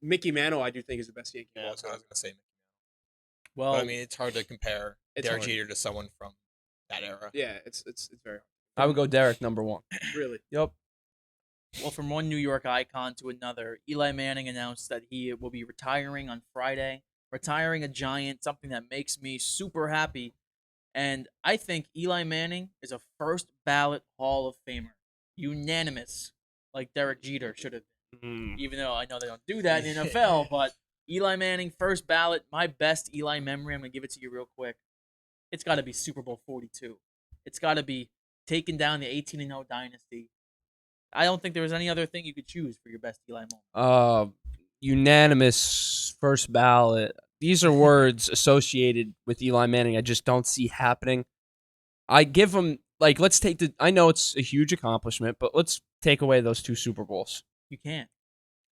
Mickey Mantle, I do think, is the best Yankee Yeah, of all that's what I time. was gonna say. Well, But I mean, it's hard to compare It's Derek hard. Jeter to someone from that era. Yeah, it's very hard. I would go Derek number one. Really. Yep. Well, from one New York icon to another, Eli Manning announced that he will be retiring on Friday, retiring a Giant, something that makes me super happy. And I think Eli Manning is a first ballot Hall of Famer, unanimous, like Derek Jeter should have been. Even though I know they don't do that in the NFL, but Eli Manning, first ballot, my best Eli memory. I'm gonna give it to you real quick. It's got to be Super Bowl 42. It's got to be taking down the 18-0 dynasty. I don't think there was any other thing you could choose for your best Eli moment. Unanimous first ballot. These are words associated with Eli Manning I just don't see happening. I give him, let's take I know it's a huge accomplishment, but let's take away those 2 Super Bowls. You can't.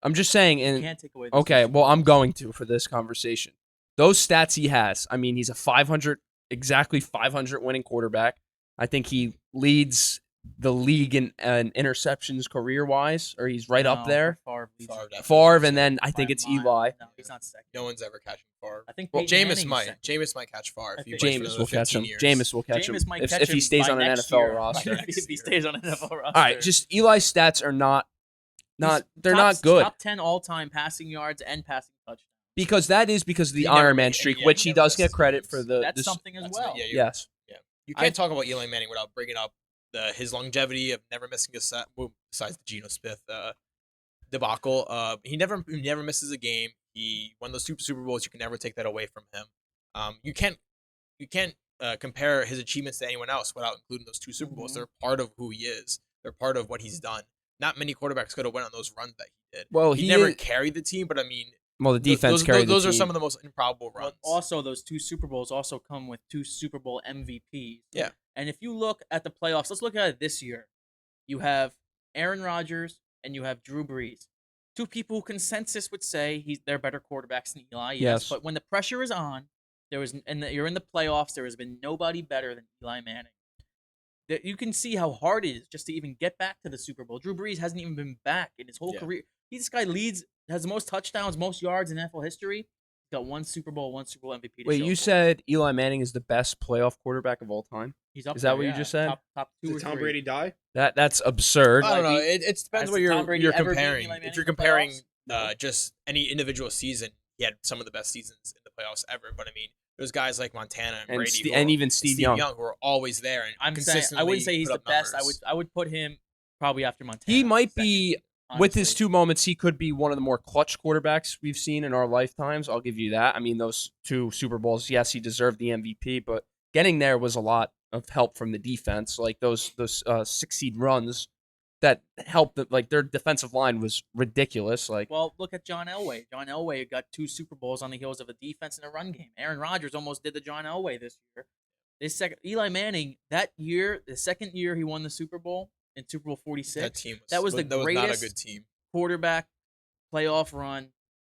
I'm just saying. You can't take away. Those Okay, two well, I'm Super Bowls. going to for this conversation. Those stats he has, I mean, he's a exactly 500 winning quarterback. I think he leads the league in interceptions career-wise, or he's right up No, there. Favre leads Favre it. definitely Favre, leads and it. then I By think a it's mile. Eli. No, he's not second. No one's ever catching Favre. I think Well, Peyton Jameis Manning's might. second. Jameis might catch Favre if I he think plays Jameis for will another catch 15 him. years. Jameis will catch Jameis him might if, catch if he him stays by on an next NFL year. roster. if he stays on an NFL roster. All right, just Eli's stats are not they're Top- not good Top 10 all-time passing yards and passing touchdowns. because of the He never Iron Man made- streak, yeah, which he he never does get missed credit games. for the. That's this- something as That's well. yeah, Yes. You can't talk about Eli Manning without bringing up his longevity of never missing a set. Well, besides the Geno Smith debacle, he never misses a game. He won those Super Bowls. You can never take that away from him. You can't compare his achievements to anyone else without including those 2 Super Bowls. Mhm. They're part of who he is. They're part of what he's done. Not many quarterbacks could have went on those runs that he did. Well, he he never is- carried the team, but I mean, Well, the defense those, carried the those are team. some of the most improbable But runs. also, those 2 Super Bowls also come with 2 Super Bowl MVPs. Yeah. And if you look at the playoffs, let's look at it this year. You have Aaron Rodgers and you have Drew Brees. 2 people who consensus would say they're better quarterbacks than Eli. Yes. But when the pressure is on, you're in the playoffs, there has been nobody better than Eli Manning. You can see how hard it is just to even get back to the Super Bowl. Drew Brees hasn't even been back in his whole career. This guy has the most touchdowns, most yards in NFL history. He's got 1 Super Bowl MVP. Wait, you said Eli Manning is the best playoff quarterback of all time? He's up is that there, what you yeah. just said? Top 2 or Did Tom 3. Brady die? That's absurd. I don't know. Like, It depends has what Tom Brady you're ever beaten comparing. Eli Manning If you're in the comparing playoffs? No. just any individual season, he had some of the best seasons in the playoffs ever. But I mean, there's guys like Montana and Brady and even Steve Young who are always there and I'm saying consistently I wouldn't say he's put the up best. numbers. I would put him probably after Montana. He might second, be, with his honestly. 2 moments, he could be one of the more clutch quarterbacks we've seen in our lifetimes. I'll give you that. I mean, those 2 Super Bowls, yes, he deserved the MVP, but getting there was a lot of help from the defense. Like those 6-seed runs that helped. Like their defensive line was ridiculous. Like, Well, look at John Elway. John Elway got 2 Super Bowls on the heels of a defense and a run game. Aaron Rodgers almost did the John Elway this year. Eli Manning, that year, the second year he won the Super Bowl in Super Bowl 46. That team that was the that was greatest not a good team. quarterback playoff run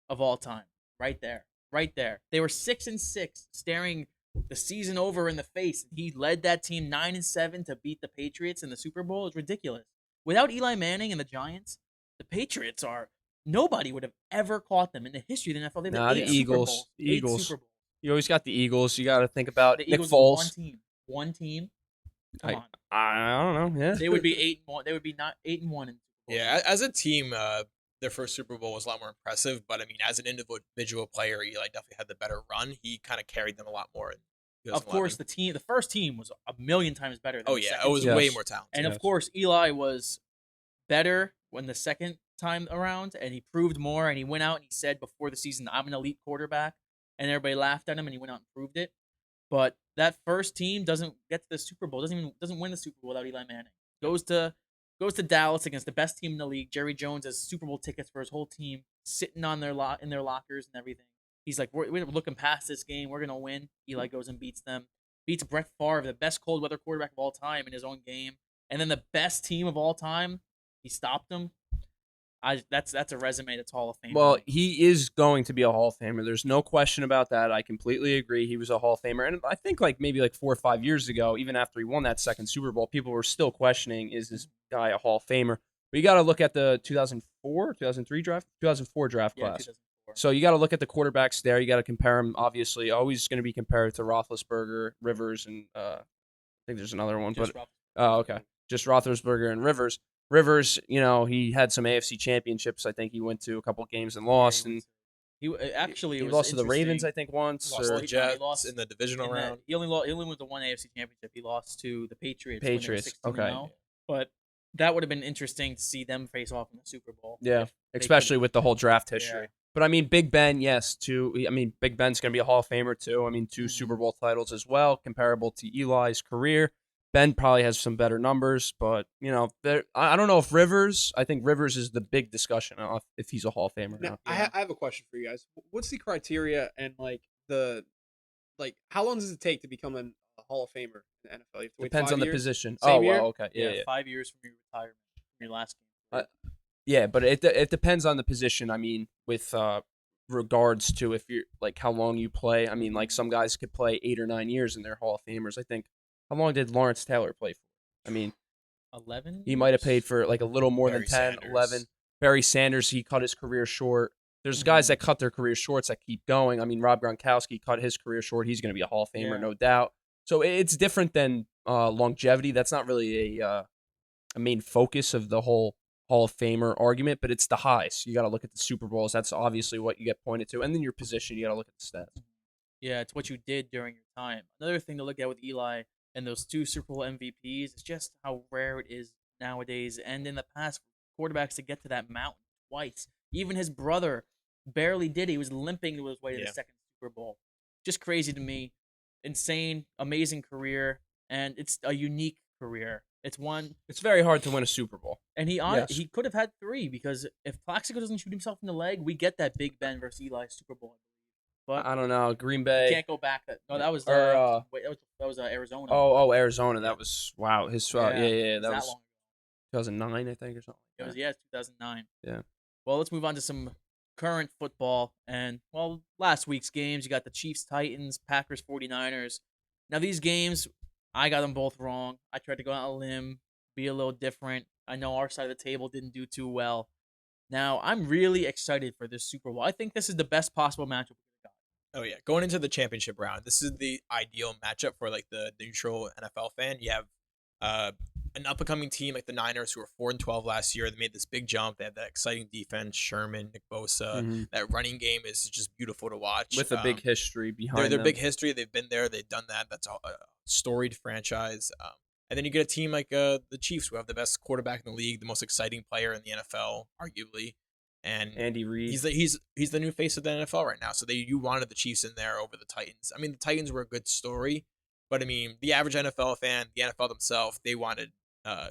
of all time. Right there. Right there. They were 6-6, staring the season over in the face. He led that team 9-7 to beat the Patriots in the Super Bowl. It's ridiculous. Without Eli Manning and the Giants, the Patriots are nobody would have ever caught them in the history of the NFL. They've nah, had the 8 Super Eagles. Bowls. The 8 Eagles. Super Bowls. You always got the Eagles. You got to think about The Nick Eagles Foles. one team. One team. Come on. I don't know. Yeah, They would be 8-1. They would be not 8-1 in Super Bowl. Yeah, as a team, their first Super Bowl was a lot more impressive. But I mean, as an individual player, Eli definitely had the better run. He kind of carried them a lot more. Of course, the first team was a million times better. Than Oh the yeah, second it was team. way more talented. And of course, Eli was better when the second time around, and he proved more. And he went out and he said before the season, "I'm an elite quarterback," and everybody laughed at him, and he went out and proved it. But that first team doesn't get to the Super Bowl. Doesn't win the Super Bowl without Eli Manning. Goes to Dallas against the best team in the league. Jerry Jones has Super Bowl tickets for his whole team, sitting on in their lockers and everything. He's like, we're looking past this game. We're gonna win. Eli goes and beats them. Beats Brett Favre, the best cold weather quarterback of all time, in his own game, and then the best team of all time. He stopped them. That's a resume that's Hall of Fame. Well, he is going to be a Hall of Famer. There's no question about that. I completely agree. He was a Hall of Famer. And I think maybe 4 or 5 years ago, even after he won that second Super Bowl, people were still questioning, is this guy a Hall of Famer? But you got to look at the 2004 class. 2004. So you got to look at the quarterbacks there. You got to compare them. Obviously, always going to be compared to Roethlisberger, Rivers, and I think there's another one. Okay. Just Roethlisberger and Rivers. Rivers, he had some AFC championships. I think he went to a couple games and lost. Yeah, he he lost to the Ravens, I think, once. Lost to the Jets in the divisional round. He only won the one AFC championship. He lost to the Patriots. Okay. But that would have been interesting to see them face off in the Super Bowl. Yeah, especially with the whole draft history. Yeah. But I mean, Big Ben, yes, too. I mean, Big Ben's going to be a Hall of Famer too. I mean, 2 Super Bowl titles as well, comparable to Eli's career. Ben probably has some better numbers, but I don't know if Rivers. I think Rivers is the big discussion if he's a Hall of Famer or not. I have a question for you guys. What's the criteria and how long does it take to become a Hall of Famer in the NFL? You have to wait Depends 5 on the years? position. Same Oh, year? well, okay, yeah. 5 years from your retirement, from your last game. Yeah, but it depends on the position. I mean, with regards to if you're how long you play. I mean, some guys could play 8 or 9 years and they're Hall of Famers. I think. How long did Lawrence Taylor play for? I mean, 11. He might have played for a little more Barry than 10, Sanders. 11. Barry Sanders, he cut his career short. There's guys that cut their career shorts that keep going. I mean, Rob Gronkowski cut his career short. He's going to be a Hall of Famer, no doubt. So it's different than longevity. That's not really a main focus of the whole Hall of Famer argument, but it's the highs. You got to look at the Super Bowls. That's obviously what you get pointed to. And then your position, you got to look at the stats. Yeah, it's what you did during your time. Another thing to look at with Eli and those 2 Super Bowl MVPs is just how rare it is nowadays and in the past for quarterbacks to get to that mountain twice. Even his brother barely did. He was limping to his way to the second Super Bowl. Just crazy to me. Insane, amazing career, and it's a unique career. It's very hard to win a Super Bowl. And he could have had 3 because if Plaxico doesn't shoot himself in the leg, we get that Big Ben versus Eli Super Bowl. But I don't know. Green Bay. Can't go back. No, that was Or, that was Arizona. Oh, Arizona. That was wow. His that was long 2009, I think, or something. It was 2009. Yeah. Well, let's move on to some current football and last week's games. You got the Chiefs, Titans, Packers, 49ers. Now these games, I got them both wrong. I tried to go out on a limb, be a little different. I know our side of the table didn't do too well. Now I'm really excited for this Super Bowl. I think this is the best possible matchup we got. Oh yeah, going into the championship round, this is the ideal matchup for the neutral NFL fan. You have an up-and-coming team like the Niners, who were 4-12 last year. They made this big jump. They have that exciting defense, Sherman, Nick Bosa. That running game is just beautiful to watch. With a big history behind their them. big history. They've been there. They've done that. That's a storied franchise. And then you get a team like the Chiefs, who have the best quarterback in the league, the most exciting player in the NFL, arguably, and Andy Reid. he's the new face of the NFL right now. So you wanted the Chiefs in there over the Titans. I mean, the Titans were a good story, but I mean, the average NFL fan, the NFL themselves, they wanted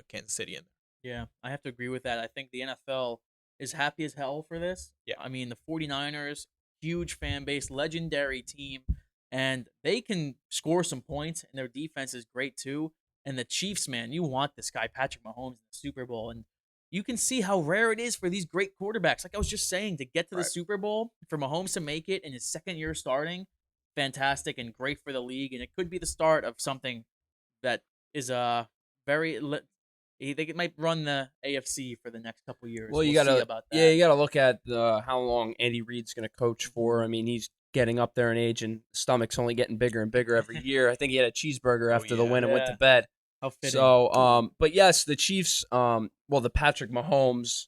Kansas City in there. Yeah, I have to agree with that. I think the NFL is happy as hell for this. Yeah. I mean, the 49ers, huge fan base, legendary team, and they can score some points, and their defense is great too. And the Chiefs, man, you want this guy, Patrick Mahomes, in the Super Bowl. And you can see how rare it is for these great quarterbacks. Like I was just saying, to get to the Right. Super Bowl, for Mahomes to make it in his second year starting, fantastic and great for the league. And it could be the start of something that is very they might run the AFC for the next couple years. Well, you We'll see gotta, about that. yeah, you gotta look at how long Andy Reid's gonna coach for. I mean, he's getting up there in age, and stomach's only getting bigger and bigger every year. I think he had a cheeseburger after the yeah. win and went Yeah. to bed. How fitting. So, but yes, the Chiefs, well, the Patrick Mahomes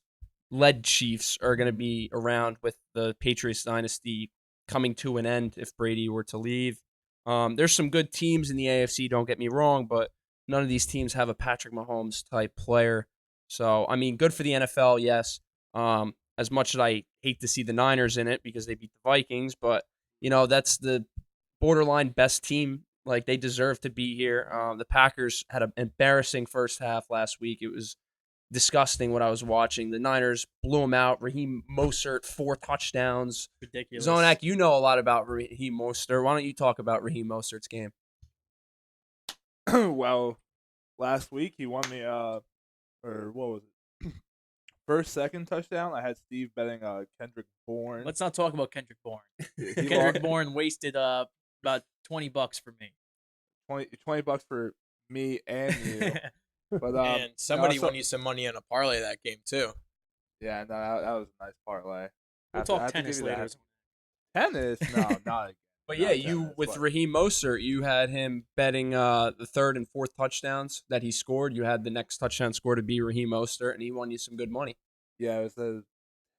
led Chiefs are gonna be around with the Patriots dynasty coming to an end if Brady were to leave. There's some good teams in the AFC. Don't get me wrong, but none of these teams have a Patrick Mahomes type player. So, I mean, good for the NFL, yes. As much as I hate to see the Niners in it because they beat the Vikings, but, that's the borderline best team. Like, they deserve to be here. The Packers had an embarrassing first half last week. It was disgusting what I was watching. The Niners blew them out. Raheem Mostert, 4 touchdowns. Ridiculous. Zonak, you know a lot about Raheem Mostert. Why don't you talk about Raheem Mostert's game? Well, last week he won me or what was it? First, second touchdown. I had Steve betting Kendrick Bourne. Let's not talk about Kendrick Bourne. He Kendrick lost Bourne wasted about $20 for me. $20 for me and you. But And somebody no, so- won you some money on a parlay that game too. Yeah, no, that was a nice parlay. We'll I talk have to tennis give you that. later. Tennis? No, not again. But Not yeah, you tennis, with but- Raheem Mostert, you had him betting the third and fourth touchdowns that he scored. You had the next touchdown score to be Raheem Mostert, and he won you some good money. Yeah, it was a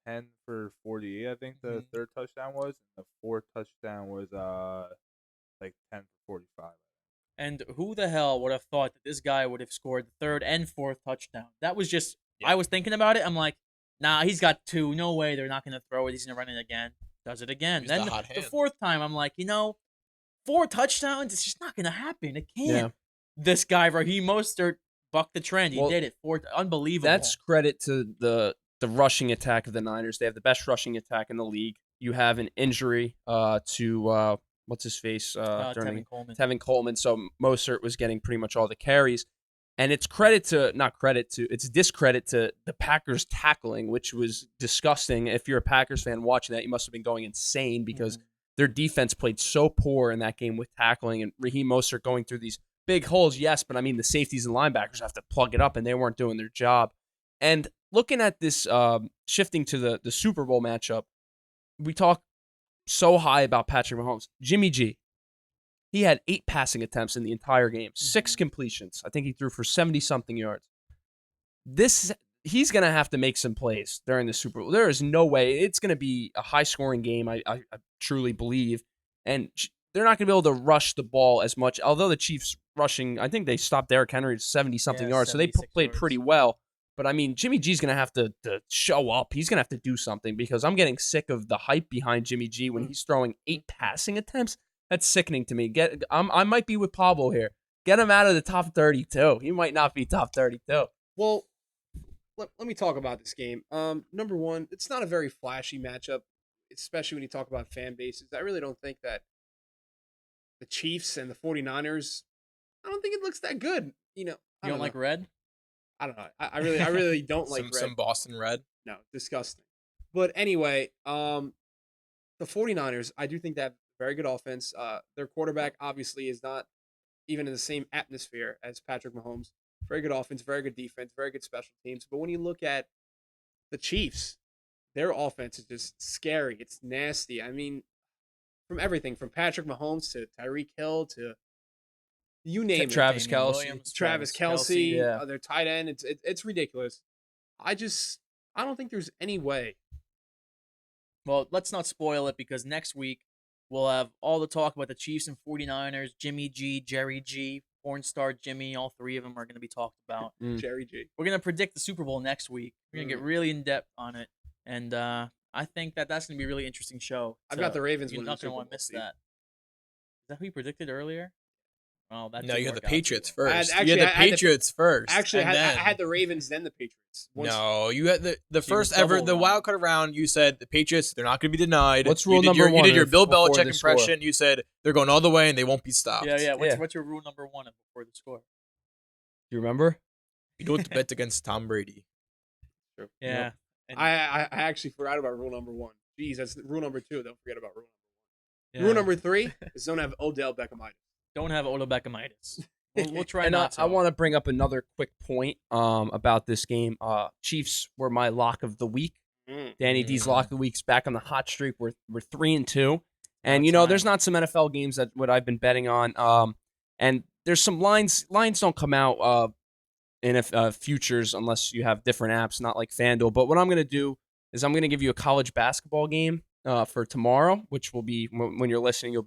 10 for 48, I think the Mhm. third touchdown was. And the fourth touchdown was like 10 for 45. And who the hell would have thought that this guy would have scored the third and fourth touchdown? That was just, Yeah. I was thinking about it. I'm like, nah, he's got 2. No way they're not going to throw it. He's going to run it again. Does it again. Used Then the hot the hand. fourth time, I'm like, 4 touchdowns? It's just not going to happen. It can't. Yeah. This guy, Raheem Mostert, bucked the trend. He Well, did it. Unbelievable. That's credit to the rushing attack of the Niners. They have the best rushing attack in the league. You have an injury to what's his face Tevin Coleman. Tevin Coleman. So Mostert was getting pretty much all the carries. And it's it's discredit to the Packers tackling, which was disgusting. If you're a Packers fan watching that, you must have been going insane because their defense played so poor in that game with tackling, and Raheem Mostert going through these big holes, yes, but I mean the safeties and linebackers have to plug it up, and they weren't doing their job. And looking at this, shifting to the Super Bowl matchup, we talk so high about Patrick Mahomes. Jimmy G, he had 8 passing attempts in the entire game, 6 completions. I think he threw for 70-something yards. He's going to have to make some plays during the Super Bowl. There is no way. It's going to be a high-scoring game, I truly believe. And they're not going to be able to rush the ball as much. Although the Chiefs rushing, I think they stopped Derek Henry at 70-something yards, so they 76 played yards. pretty well. But, I mean, Jimmy G's going to have to show up. He's going to have to do something because I'm getting sick of the hype behind Jimmy G when he's throwing 8 passing attempts. That's sickening to me. I might be with Pablo here. Get him out of the top 32. He might not be top 32. Well, let me talk about this game. Number one, it's not a very flashy matchup, especially when you talk about fan bases. I really don't think that the Chiefs and the 49ers, I don't think it looks that good. I You don't like know. red? I don't know. I really don't like red. some Boston red. No, disgusting. But anyway, the 49ers, I do think they have very good offense. Their quarterback obviously is not even in the same atmosphere as Patrick Mahomes. Very good offense, very good defense, very good special teams. But when you look at the Chiefs, their offense is just scary. It's nasty. I mean, from everything from Patrick Mahomes to Tyreek Hill to you name it. Travis Damian Kelce. Williams, Travis Kelce, Yeah. their tight end. It's ridiculous. I don't think there's any way. Well, let's not spoil it because next week we'll have all the talk about the Chiefs and 49ers, Jimmy G, Jerry G, porn star Jimmy. All three of them are going to be talked about. Jerry G. We're going to predict the Super Bowl next week. We're going to get really in depth on it, and I think that's going to be a really interesting show. I've got the Ravens You're winning the not going Super to Bowl. want to miss Steve. that. Is that who you predicted earlier? Oh, that No, didn't you had the work out too Patriots well. first. actually, You had the I had the- Patriots first. Actually, and I then, had the Ravens, then the Patriots. No, you had the you first were ever, double the wrong. wild card round. You said the Patriots, they're not going to be denied. What's You rule did number your, one You did your Bill before Belichick the score? impression. You said they're going all the way and they won't be stopped. Yeah. Yeah. What's your rule number one before the score? Do you remember? You don't bet against Tom Brady. Yeah. And, I actually forgot about rule number 1. Jeez, that's rule number 2. Don't forget about rule number 1. yeah. Rule number 3 is don't have Odell Beckham-Itis. Don't have Odell Beckham-Itis. We'll try And not to. I want to bring up another quick point about this game. Chiefs were my lock of the week. Danny D's lock of the week's back on the hot streak. We're 3-2, and About there's time. not some NFL games that what I've been betting on. And there's some lines. Lines don't come out in futures unless you have different apps, not like FanDuel. But what I'm gonna do is I'm gonna give you a college basketball game for tomorrow, which will be when you're listening. It'll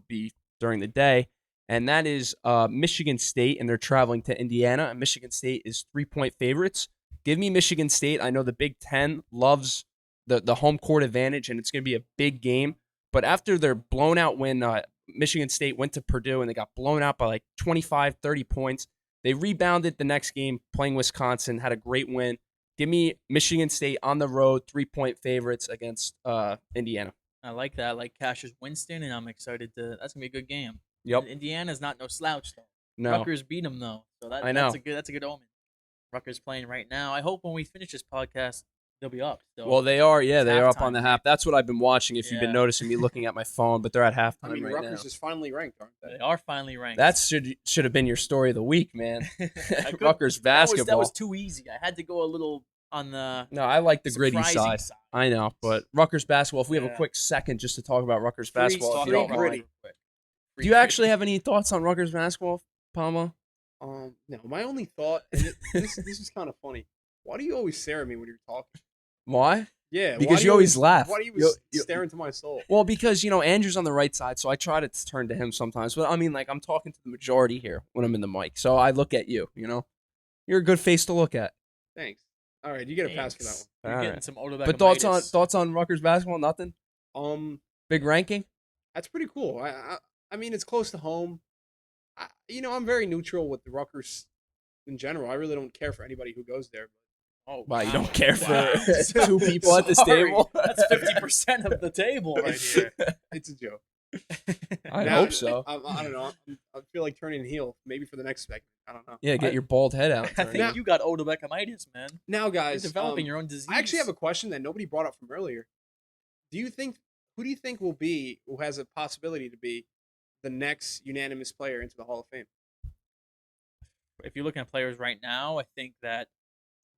be during the day. And that is Michigan State, and they're traveling to Indiana. And Michigan State is 3-point favorites. Give me Michigan State. I know the Big Ten loves the home court advantage, and it's going to be a big game. But after their blown out win, Michigan State went to Purdue, and they got blown out by like 25, 30 points. They rebounded the next game playing Wisconsin, had a great win. Give me Michigan State on the road, 3-point favorites against Indiana. I like that. I like Cassius Winston, and I'm excited to. That's gonna be a good game. Yep. Indiana's not no slouch though. No. Rutgers beat them though, so I know. that's a good omen. Rutgers playing right now. I hope when we finish this podcast, they'll be up. Still. Well, they are. Yeah, It's they are up on halftime, the half. That's what I've been watching. If you've been Yeah. noticing me looking at my phone, but they're at halftime I mean, right Rutgers now. is finally ranked, aren't they? They are finally ranked. That should have been your story of the week, man. I could- Rutgers basketball. That was too easy. I had to go a little on the No, I like the gritty surprising side. I know, but Rutgers basketball. If we have a Yeah. quick second just to talk about Rutgers Free basketball, if you free don't mind. gritty. Do you actually have any thoughts on Rutgers basketball, Pablo? No, my only thought, and this is kind of funny. Why do you always stare at me when you're talking? Why? Yeah, Because why do you always laugh. Why do you You- always you- stare into my soul? Well, because Andrew's on the right side, so I try to turn to him sometimes. But I mean, like I'm talking to the majority here when I'm in the mic, so I look at you. You're a good face to look at. Thanks. All right, you get a pass for that You're All getting right. some Odell But thoughts Beckham-Itis. on Rutgers basketball? Nothing. one. Big ranking. That's pretty cool. I mean, it's close to home. I'm very neutral with the Rutgers in general. I really don't care for anybody who goes there. Oh, Wow, you wow. don't care for Wow. two people at this Sorry. table? That's 50% of the table right here. It's a joke. I Now, hope so. I don't know. I feel like turning heel maybe for the next segment. I don't know. Yeah, get your bald head out. I think Now- you got Odell Beckham-Itis, man. Now, You're guys, developing your own disease. I actually have a question that nobody brought up from earlier. Who do you think who has a possibility to be the next unanimous player into the Hall of Fame? If you're looking at players right now, I think that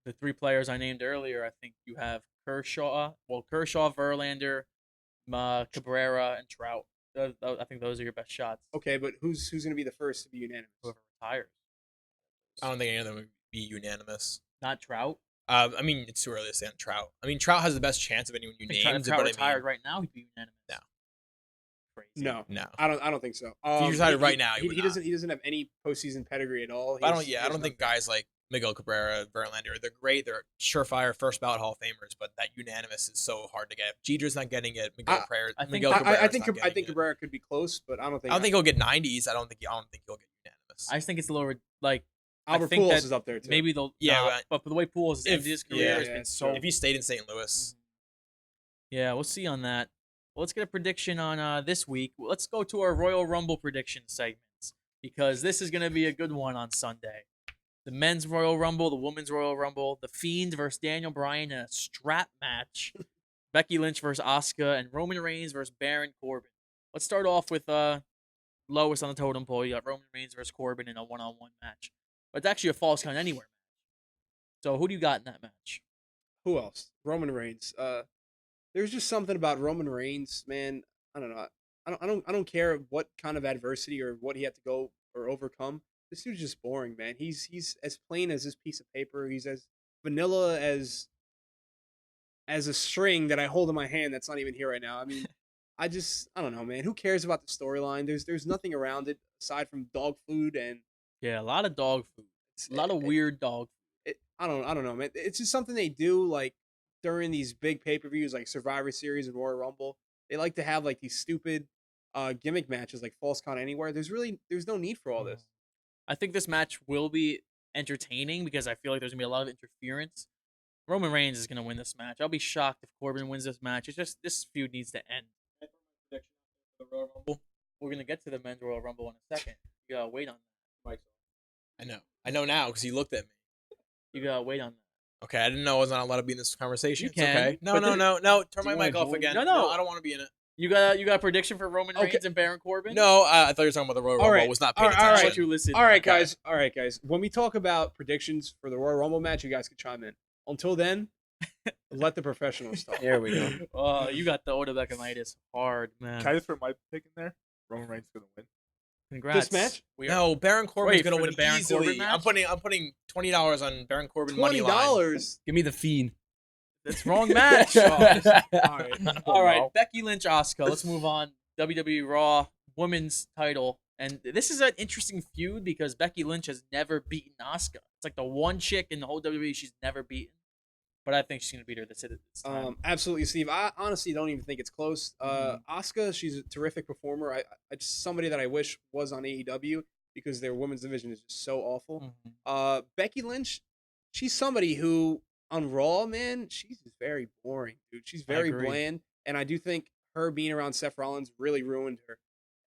the three players I named earlier, I think you have Kershaw, Verlander, Cabrera, and Trout. I think those are your best shots. Okay, but who's going to be the first to be unanimous? Whoever retires. I don't think any of them would be unanimous. Not Trout. I mean, it's too early to say on Trout. I mean, Trout has the best chance of anyone you I think named. Trout but retired right now, he'd be unanimous. No. Crazy. No, No. I don't think so. If he retired right now, he would not. He doesn't have any postseason pedigree at all. I don't think guys like Miguel Cabrera, Verlander, they're great. They're surefire first ballot Hall of Famers, but that unanimous is so hard to get. Jeter's not getting it. Miguel Cabrera. I think Cabrera could be close, but I don't think. I don't think he'll get 90s. I don't think he'll get unanimous. I just think it's a little like Albert think Pujols that is up there too. maybe they'll. Yeah, but for the way Pujols has ended his career, yeah, has been so. if he stayed in St. Louis, Yeah, we'll see on that. Well, let's get a prediction on this week. Let's go to our Royal Rumble prediction segments because this is going to be a good one on Sunday. The men's Royal Rumble, the women's Royal Rumble, The Fiend versus Daniel Bryan in a strap match, Becky Lynch versus Asuka, and Roman Reigns versus Baron Corbin. Let's start off with lowest on the totem pole. You got Roman Reigns versus Corbin in a one-on-one match. But it's actually a false count anywhere match. So who do you got in that match? Who else? Roman Reigns. There's just something about Roman Reigns, man. I don't know. I don't care what kind of adversity or what he had to go or overcome. This dude's just boring, man. He's as plain as this piece of paper. He's as vanilla as a string that I hold in my hand that's not even here right now. I mean, I don't know, man. Who cares about the storyline? There's nothing around it aside from dog food and Yeah, a lot of dog food. A lot of weird dog I don't know, man. It's just something they do like during these big pay-per-views like Survivor Series and Royal Rumble. They like to have like these stupid gimmick matches like False Count Anywhere. There's no need for all this. I think this match will be entertaining because I feel like there's gonna be a lot of interference. Roman Reigns is gonna win this match. I'll be shocked if Corbin wins this match. It's just this feud needs to end. We're gonna get to the men's Royal Rumble in a second. You gotta wait on that. I know now because he looked at me. You gotta wait on that. Okay, I didn't know I was not allowed to be in this conversation. You It's can, okay. No. but Turn Do my you mic wanna off join? again. No. I don't want to be in it. You got a prediction for Roman Okay. Reigns and Baron Corbin? No, I thought you were talking about the Royal All Rumble. right. I was not paying All right. attention. I want you to listen. All right, Okay. guys. When we talk about predictions for the Royal Rumble match, you guys can chime in. Until then, let the professionals talk. There we go. Oh, you got the Odell Beckham-Itis hard, man. Can I just put my pick in there? Roman Reigns gonna win. Congrats. This match? We are, No, Baron Corbin's Wait, gonna for win the Baron easily. Corbin match? I'm putting $20 on Baron Corbin money line. $20. Give me the Fiend. that's wrong match. All right. All right, Becky Lynch, Asuka. Let's move on. WWE Raw Women's Title, and this is an interesting feud because Becky Lynch has never beaten Asuka. It's like the one chick in the whole WWE she's never beaten, but I think she's gonna beat her this time. Absolutely, Steve. I honestly don't even think it's close. Asuka, she's a terrific performer. I just somebody that I wish was on AEW because their women's division is just so awful. Becky Lynch, she's somebody who on Raw, man, she's just very boring, dude. She's very agree. bland, and I do think her being around Seth Rollins really ruined her.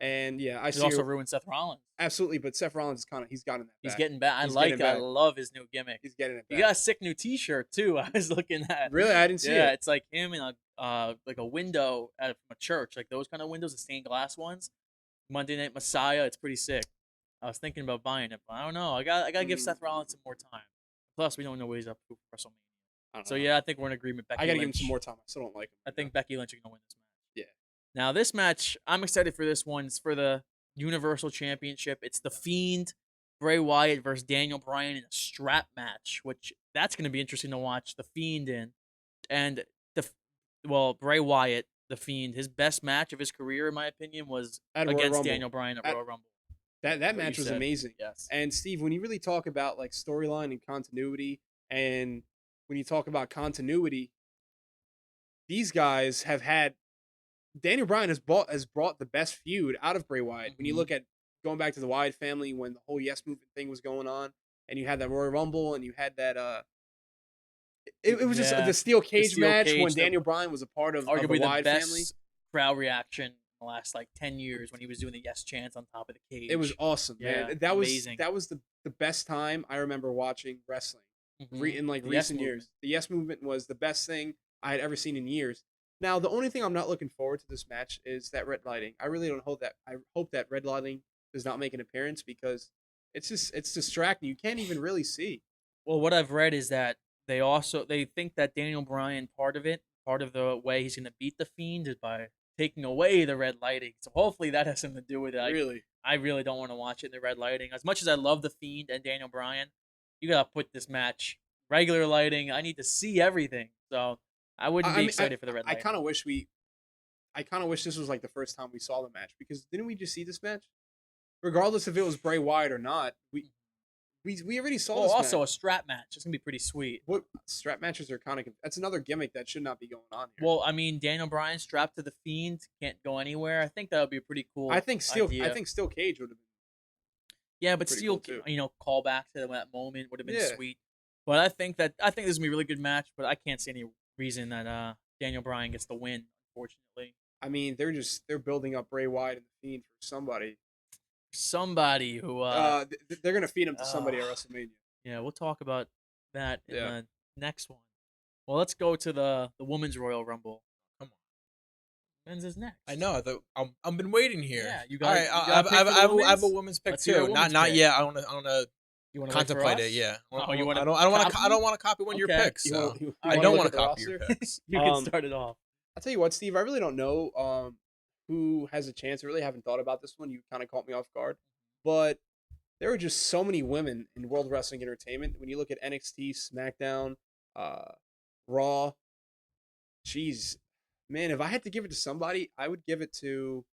And yeah, I It see also her, ruined Seth Rollins. absolutely, but Seth Rollins is he's gotten that. He's back. getting back. He's I getting back. love his new gimmick. He's getting it back. You got a sick new T-shirt too. I was looking at. Really? I didn't see Yeah, it. it's like him in a window from a church, like those kind of windows, the stained glass ones. Monday Night Messiah. It's pretty sick. I was thinking about buying it, but I don't know. I gotta give Seth Rollins some more time. Plus, we don't know what he's up to for WrestleMania. I don't So know. yeah, I think we're in agreement. Becky I gotta Lynch. give him some more time. I still don't like him. I think Becky Lynch is gonna win this match. Yeah. Now this match, I'm excited for this one. It's for the Universal Championship. It's the Fiend, Bray Wyatt versus Daniel Bryan in a strap match, which that's gonna be interesting to watch the Fiend in. And Bray Wyatt, the Fiend, his best match of his career, in my opinion, was At Royal against Rumble. Daniel Bryan at Royal Rumble. That What match you was said. amazing. Yes. And Steve, when you really talk about like storyline and continuity, and when you talk about continuity, these guys have had Daniel Bryan has brought the best feud out of Bray Wyatt. When you look at going back to the Wyatt family when the whole Yes Movement thing was going on, and you had that Royal Rumble, and you had that it was just Yeah. the steel cage steel match cage when that- Daniel Bryan was a part of the Arguably the Wyatt best family. crowd reaction in the last 10 years when he was doing the yes chants on top of the cage. It was awesome, Yeah, man. amazing. That was the best time I remember watching wrestling. Mhm. In like The Yes recent years. Movement. The Yes Movement was the best thing I had ever seen in years. Now, the only thing I'm not looking forward to this match is that red lighting. I really don't hope that. I hope that red lighting does not make an appearance because it's distracting. You can't even really see. Well, what I've read is that they think that Daniel Bryan part of the way he's going to beat the Fiend is by taking away the red lighting. So hopefully that has something to do with it. Really, I really don't want to watch it in the red lighting. As much as I love the Fiend and Daniel Bryan, you got to put this match regular lighting. I need to see everything. So I wouldn't be excited for the red I lighting. kind of wish this was like the first time we saw the match because didn't we just see this match? Regardless if it was Bray Wyatt or not, we already saw this also match. a strap match. It's going to be pretty sweet. What strap matches are kind of that's another gimmick that should not be going on here. Well, I mean, Daniel Bryan strapped to the Fiend can't go anywhere. I think that would be a pretty cool. I think steel idea. cage would have been. Yeah, but pretty still, cool, too. call back to that moment would have been Yeah. sweet. But I think this is gonna be a really good match. But I can't see any reason that Daniel Bryan gets the win. Unfortunately, I mean, they're building up Bray Wyatt and the Fiend for somebody. somebody who They're gonna feed him to somebody at WrestleMania. yeah, we'll talk about that in Yeah. the next one. Well, let's go to the Women's Royal Rumble. Come on. Men's is next. I know. I've been waiting here. Yeah, you All got. right, you I got a pick for the have a women's? women's pick Let's hear a too. women's Not pick. yet. I want to You wanna wait for contemplate us? it. Yeah. Oh, you wanna I don't want copy? to copy one of your Okay. picks. You So. wanna- you I wanna don't look want at to the copy your roster? picks. You can Um, start it off. I'll tell you what, Steve. I really don't know who has a chance. I really haven't thought about this one. You kind of caught me off guard, but there are just so many women in World Wrestling Entertainment. When you look at NXT, SmackDown, Raw, geez, Man, if I had to give it to somebody, I would give it to.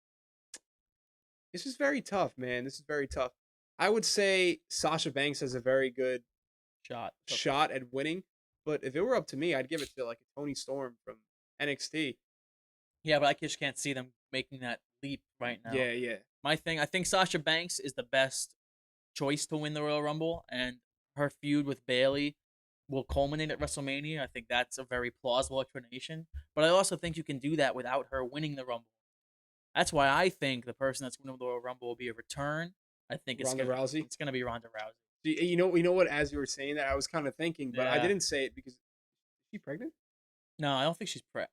This is very tough, man. This is very tough. I would say Sasha Banks has a very good shot at winning, but if it were up to me, I'd give it to like a Tony Storm from NXT. Yeah, but I just can't see them making that leap right now. Yeah. My thing, I think Sasha Banks is the best choice to win the Royal Rumble, and her feud with Bayley will culminate at WrestleMania. I think that's a very plausible explanation. But I also think you can do that without her winning the Rumble. That's why I think the person that's winning the Royal Rumble will be a return. I think it's Ronda Rousey? It's gonna be Ronda Rousey. You know what? As you were saying that, I was kind of thinking, but I Yeah. didn't say it because is she pregnant? No, I don't think she's I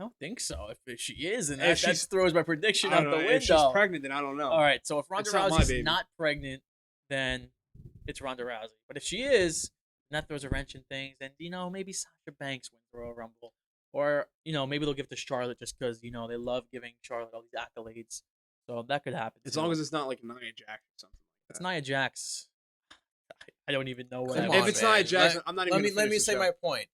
don't think so. If she is, and If that she's- throws my prediction I out don't the know. window. If she's pregnant, then I don't know. All right, so if Ronda It's not my Rousey's baby. not pregnant, then it's Ronda Rousey. But if she is, and that throws a wrench in things, then maybe Sasha Banks wins the Royal Rumble, or maybe they'll give it to Charlotte just because they love giving Charlotte all these accolades. So that could happen. As too. long as it's not like Nia Jax or something like It's that. Nia Jax. I don't even know what. Come I on, If it's man. Nia Jax, I'm not even. Let me say my point.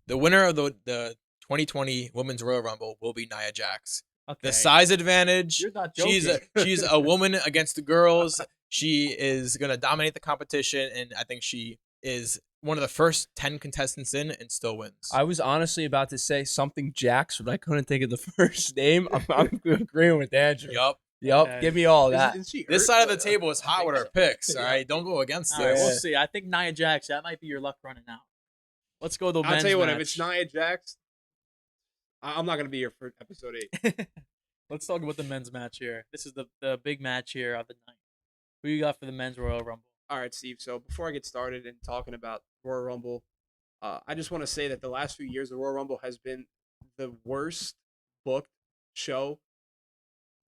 The winner of the 2020 Women's Royal Rumble will be Nia Jax. Okay. The size advantage. You're not joking. She's a woman against the girls. She is gonna dominate the competition, and I think she is one of the first 10 contestants in and still wins. I was honestly about to say something Jax, but I couldn't think of the first name. I'm agreeing with Andrew. Yup. Yep. Okay. Give me all that. Isn't she This hurt? side of the table is hot think with our so. picks. All right, don't go against All right, this. we'll see. I think Nia Jax. That might be your luck running out. Let's go to the I'll men's tell you what. match. If it's Nia Jax, I'm not gonna be here for episode 8. Let's talk about the men's match here. This is the big match here of the night. Who you got for the men's Royal Rumble? All right, Steve. So before I get started and talking about Royal Rumble, I just want to say that the last few years, the Royal Rumble has been the worst booked show.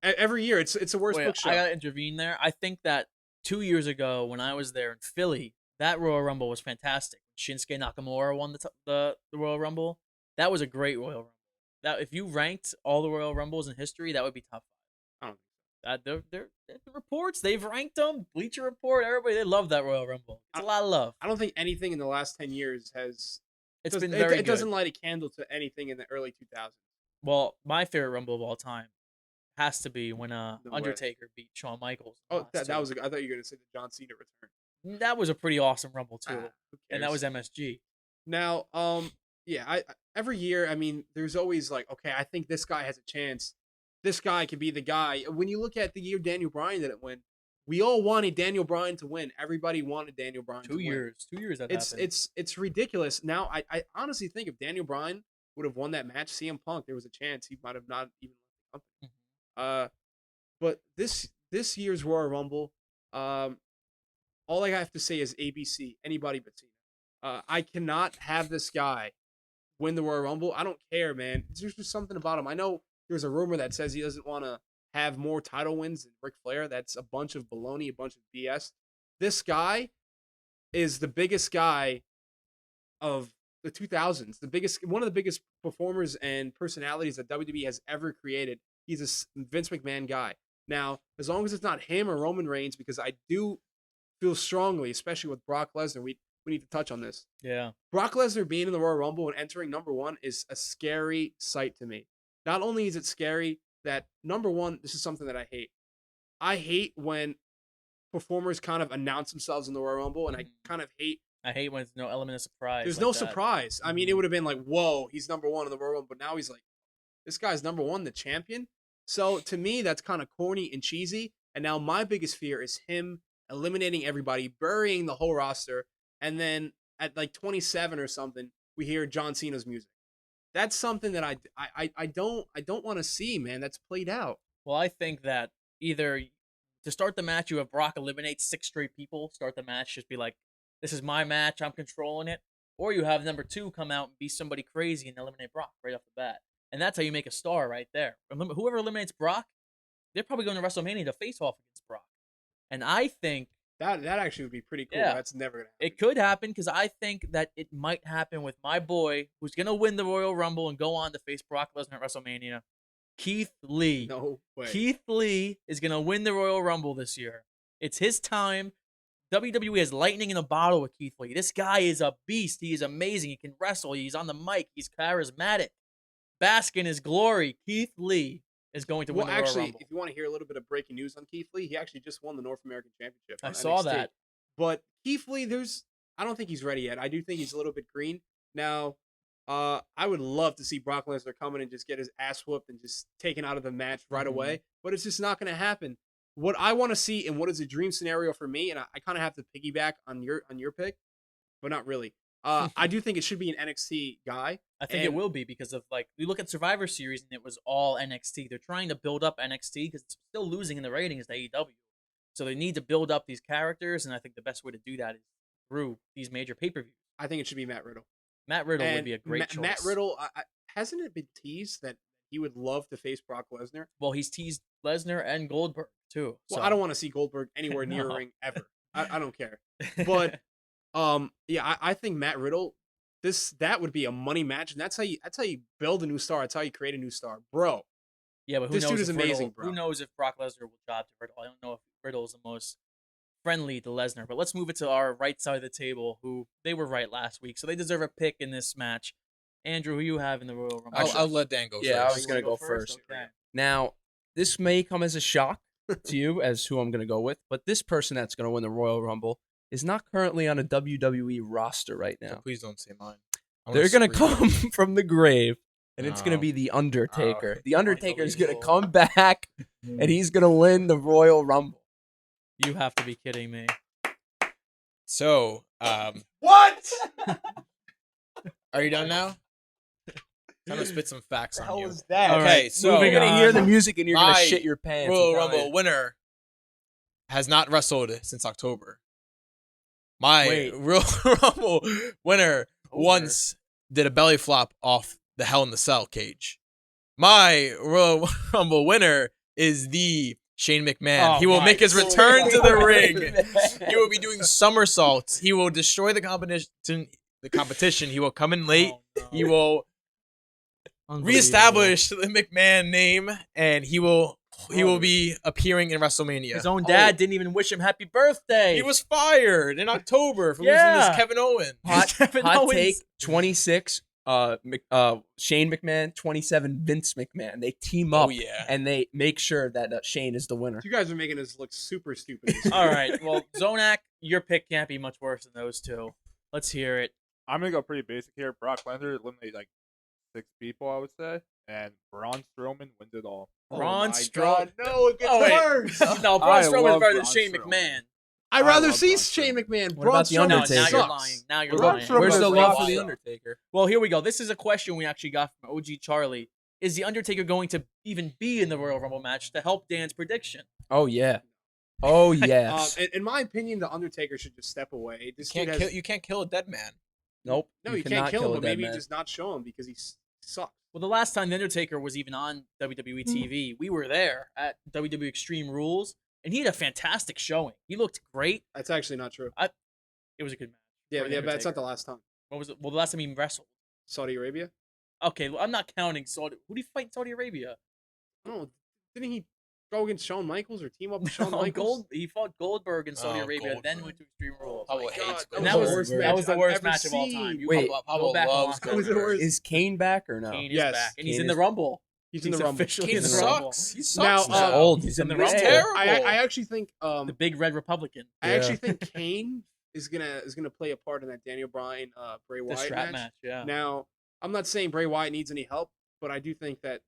Every year, it's the worst Wait, booked show. I gotta intervene there. I think that 2 years ago when I was there in Philly, that Royal Rumble was fantastic. Shinsuke Nakamura won the Royal Rumble. That was a great Royal Rumble. That if you ranked all the Royal Rumbles in history, that would be top 5. I don't They're the reports. They've ranked them. Bleacher Report. Everybody, they love that Royal Rumble. It's a lot of love. I don't think anything in the last 10 years has. It's does- been it, very it good. doesn't light a candle to anything in the early 2000s. Well, my favorite Rumble of all time has to be when way. Undertaker beat Shawn Michaels. Oh, that was. I thought you were gonna say the John Cena return. that was a pretty awesome Rumble too, Who and that cares? was MSG. Now, yeah, I every year, I mean, there's always like, okay, I think this guy has a chance. This guy could be the guy. When you look at the year Daniel Bryan didn't win, we all wanted Daniel Bryan to win. Everybody wanted Daniel Bryan to 2 win. years. 2 years that happened. It's ridiculous. Now, I honestly think if Daniel Bryan would have won that match, CM Punk, there was a chance he might have not even left the company. But this year's Royal Rumble, all I have to say is ABC. Anybody but Cena. I cannot have this guy win the Royal Rumble. I don't care, man. There's just something about him. I know there's a rumor that says he doesn't want to have more title wins than Ric Flair. That's a bunch of baloney, a bunch of BS. This guy is the biggest guy of the 2000s. One of the biggest performers and personalities that WWE has ever created. He's a Vince McMahon guy. Now, as long as it's not him or Roman Reigns, because I do feel strongly, especially with Brock Lesnar, we need to touch on this. yeah. Brock Lesnar being in the Royal Rumble and entering number 1 is a scary sight to me. Not only is it scary that, number 1, this is something that I hate. I hate when performers kind of announce themselves in the Royal Rumble, and I kind of hate. I hate when there's no element of surprise. There's like no that. surprise. I mean, it would have been like, whoa, he's number 1 in the Royal Rumble, but now he's like, this guy's number 1, the champion. So to me, that's kind of corny and cheesy. And now my biggest fear is him eliminating everybody, burying the whole roster, and then at like 27 or something, we hear John Cena's music. That's something that I don't want to see, man. That's played out. Well, I think that either to start the match, you have Brock eliminate 6 straight people. Start the match, just be like, "This is my match. I'm controlling it." Or you have number 2 come out and be somebody crazy and eliminate Brock right off the bat, and that's how you make a star right there. Whoever eliminates Brock, they're probably going to WrestleMania to face off against Brock. And I think That actually would be pretty cool. Yeah. That's never gonna happen. it could happen because I think that it might happen with my boy who's going to win the Royal Rumble and go on to face Brock Lesnar at WrestleMania, Keith Lee. No way. Keith Lee is going to win the Royal Rumble this year. It's his time. WWE has lightning in a bottle with Keith Lee. This guy is a beast. He is amazing. He can wrestle. He's on the mic. He's charismatic. bask in his glory. Keith Lee is going to win the Royal Rumble. If you want to hear a little bit of breaking news on Keith Lee, he actually just won the North American Championship. I on saw NXT. that. But Keith Lee, I don't think he's ready yet. I do think he's a little bit green. Now, I would love to see Brock Lesnar come in and just get his ass whooped and just taken out of the match right away. But it's just not going to happen. What I want to see and what is a dream scenario for me, and I kind of have to piggyback on your pick, but not really. I do think it should be an NXT guy. I think it will be because of we look at Survivor Series and it was all NXT. They're trying to build up NXT because it's still losing in the ratings to AEW. So they need to build up these characters, and I think the best way to do that is through these major pay-per-views. I think it should be Matt Riddle. Matt Riddle would be a great choice. Matt Riddle, hasn't it been teased that he would love to face Brock Lesnar? Well, he's teased Lesnar and Goldberg too. Well, so. I don't want to see Goldberg anywhere near a ring ever. I don't care. But I think Matt Riddle, that would be a money match, and that's how you build a new star. That's how you create a new star, bro. Yeah, but this dude is amazing, bro. Who knows if Brock Lesnar will job to Riddle? I don't know if Riddle is the most friendly to Lesnar. But let's move it to our right side of the table, who they were right last week, so they deserve a pick in this match. Andrew, who you have in the Royal Rumble? I'll let Dan go first. Yeah, I was going to go first. Okay. Now, this may come as a shock to you as who I'm going to go with, but this person that's going to win the Royal Rumble is not currently on a WWE roster right now. So please don't say mine. They're going to come from the grave, and it's going to be The Undertaker. Oh, the Undertaker is going to come back, and he's going to win the Royal Rumble. You have to be kidding me. So, What? are you done now? I'm going to spit some facts on you. that? All Okay, right, so moving You're going to on. hear the music, and you're going to My shit your pants. Royal I'm telling Rumble you. winner has not wrestled since October. My Wait. Royal Rumble winner once did a belly flop off the Hell in the Cell cage. My Royal Rumble winner is the Shane McMahon. Oh he will my make his God. return to the ring. He will be doing somersaults. He will destroy the competition. He will come in late. Oh, no. He will reestablish the McMahon name, and he will be appearing in WrestleMania. His own dad didn't even wish him happy birthday. He was fired in October for Yeah. losing to Kevin Owens. Kevin Hot Owens. take, 26, Shane McMahon, 27, Vince McMahon. They team up Oh yeah. and they make sure that Shane is the winner. You guys are making us look super stupid. All right. Well, Zonak, your pick can't be much worse than those two. Let's hear it. I'm gonna go pretty basic here. Brock Lesnar eliminated like 6 people, I would say, and Braun Strowman wins it all. Braun my Strowman. God, no, it gets Oh, wait. worse. No, Braun I Strowman's love better than Braun Shane Strowman. McMahon. I'd rather love see Braun Shane Strowman. McMahon. What Braun about The Strowman No, Undertaker? now you're sucks. lying. Now you're Braun lying. Strowman Where's is the pretty love for awesome. The Undertaker? Well, here we go. This is a question we actually got from OG Charlie. Is The Undertaker going to even be in the Royal Rumble match to help Dan's prediction? Oh, yeah. Oh, yes. In my opinion, the Undertaker should just step away. This dude has, You can't kill a dead man. Nope. no, you can't cannot kill him, a but dead maybe man. just not show him because he sucks. Well, the last time The Undertaker was even on WWE TV, we were there at WWE Extreme Rules, and he had a fantastic showing. He looked great. That's actually not true. It was a good match. Yeah, for The yeah, but it's not Undertaker. the last time. What was it? Well, the last time he wrestled. Saudi Arabia? Okay, well, I'm not counting Saudi. Who did he fight in Saudi Arabia? Oh, didn't he go against Shawn Michaels or team up with Shawn No, Michaels? He fought Goldberg in Saudi Oh, Arabia, then Goldberg. went to Extreme Rules. Oh my Pablo hates God, And that that was was the worst that match was the I've worst ever match of all seen. time. You Wait, go Pablo back and loves watch That was the Goldberg. worst. Is Kane back or no? Kane Yes, is back, and he's Kane in the is- Rumble. He's in the Rumble. Officially Kane in the He's Rumble. sucks. He sucks. Now, He's now. old. He's in in the the Rumble. terrible. I actually think The big red Republican. I actually Yeah. think Kane is gonna play a part in that Daniel Bryan Bray The Wyatt strap match. match, yeah. Now, I'm not saying Bray Wyatt needs any help, but I do think that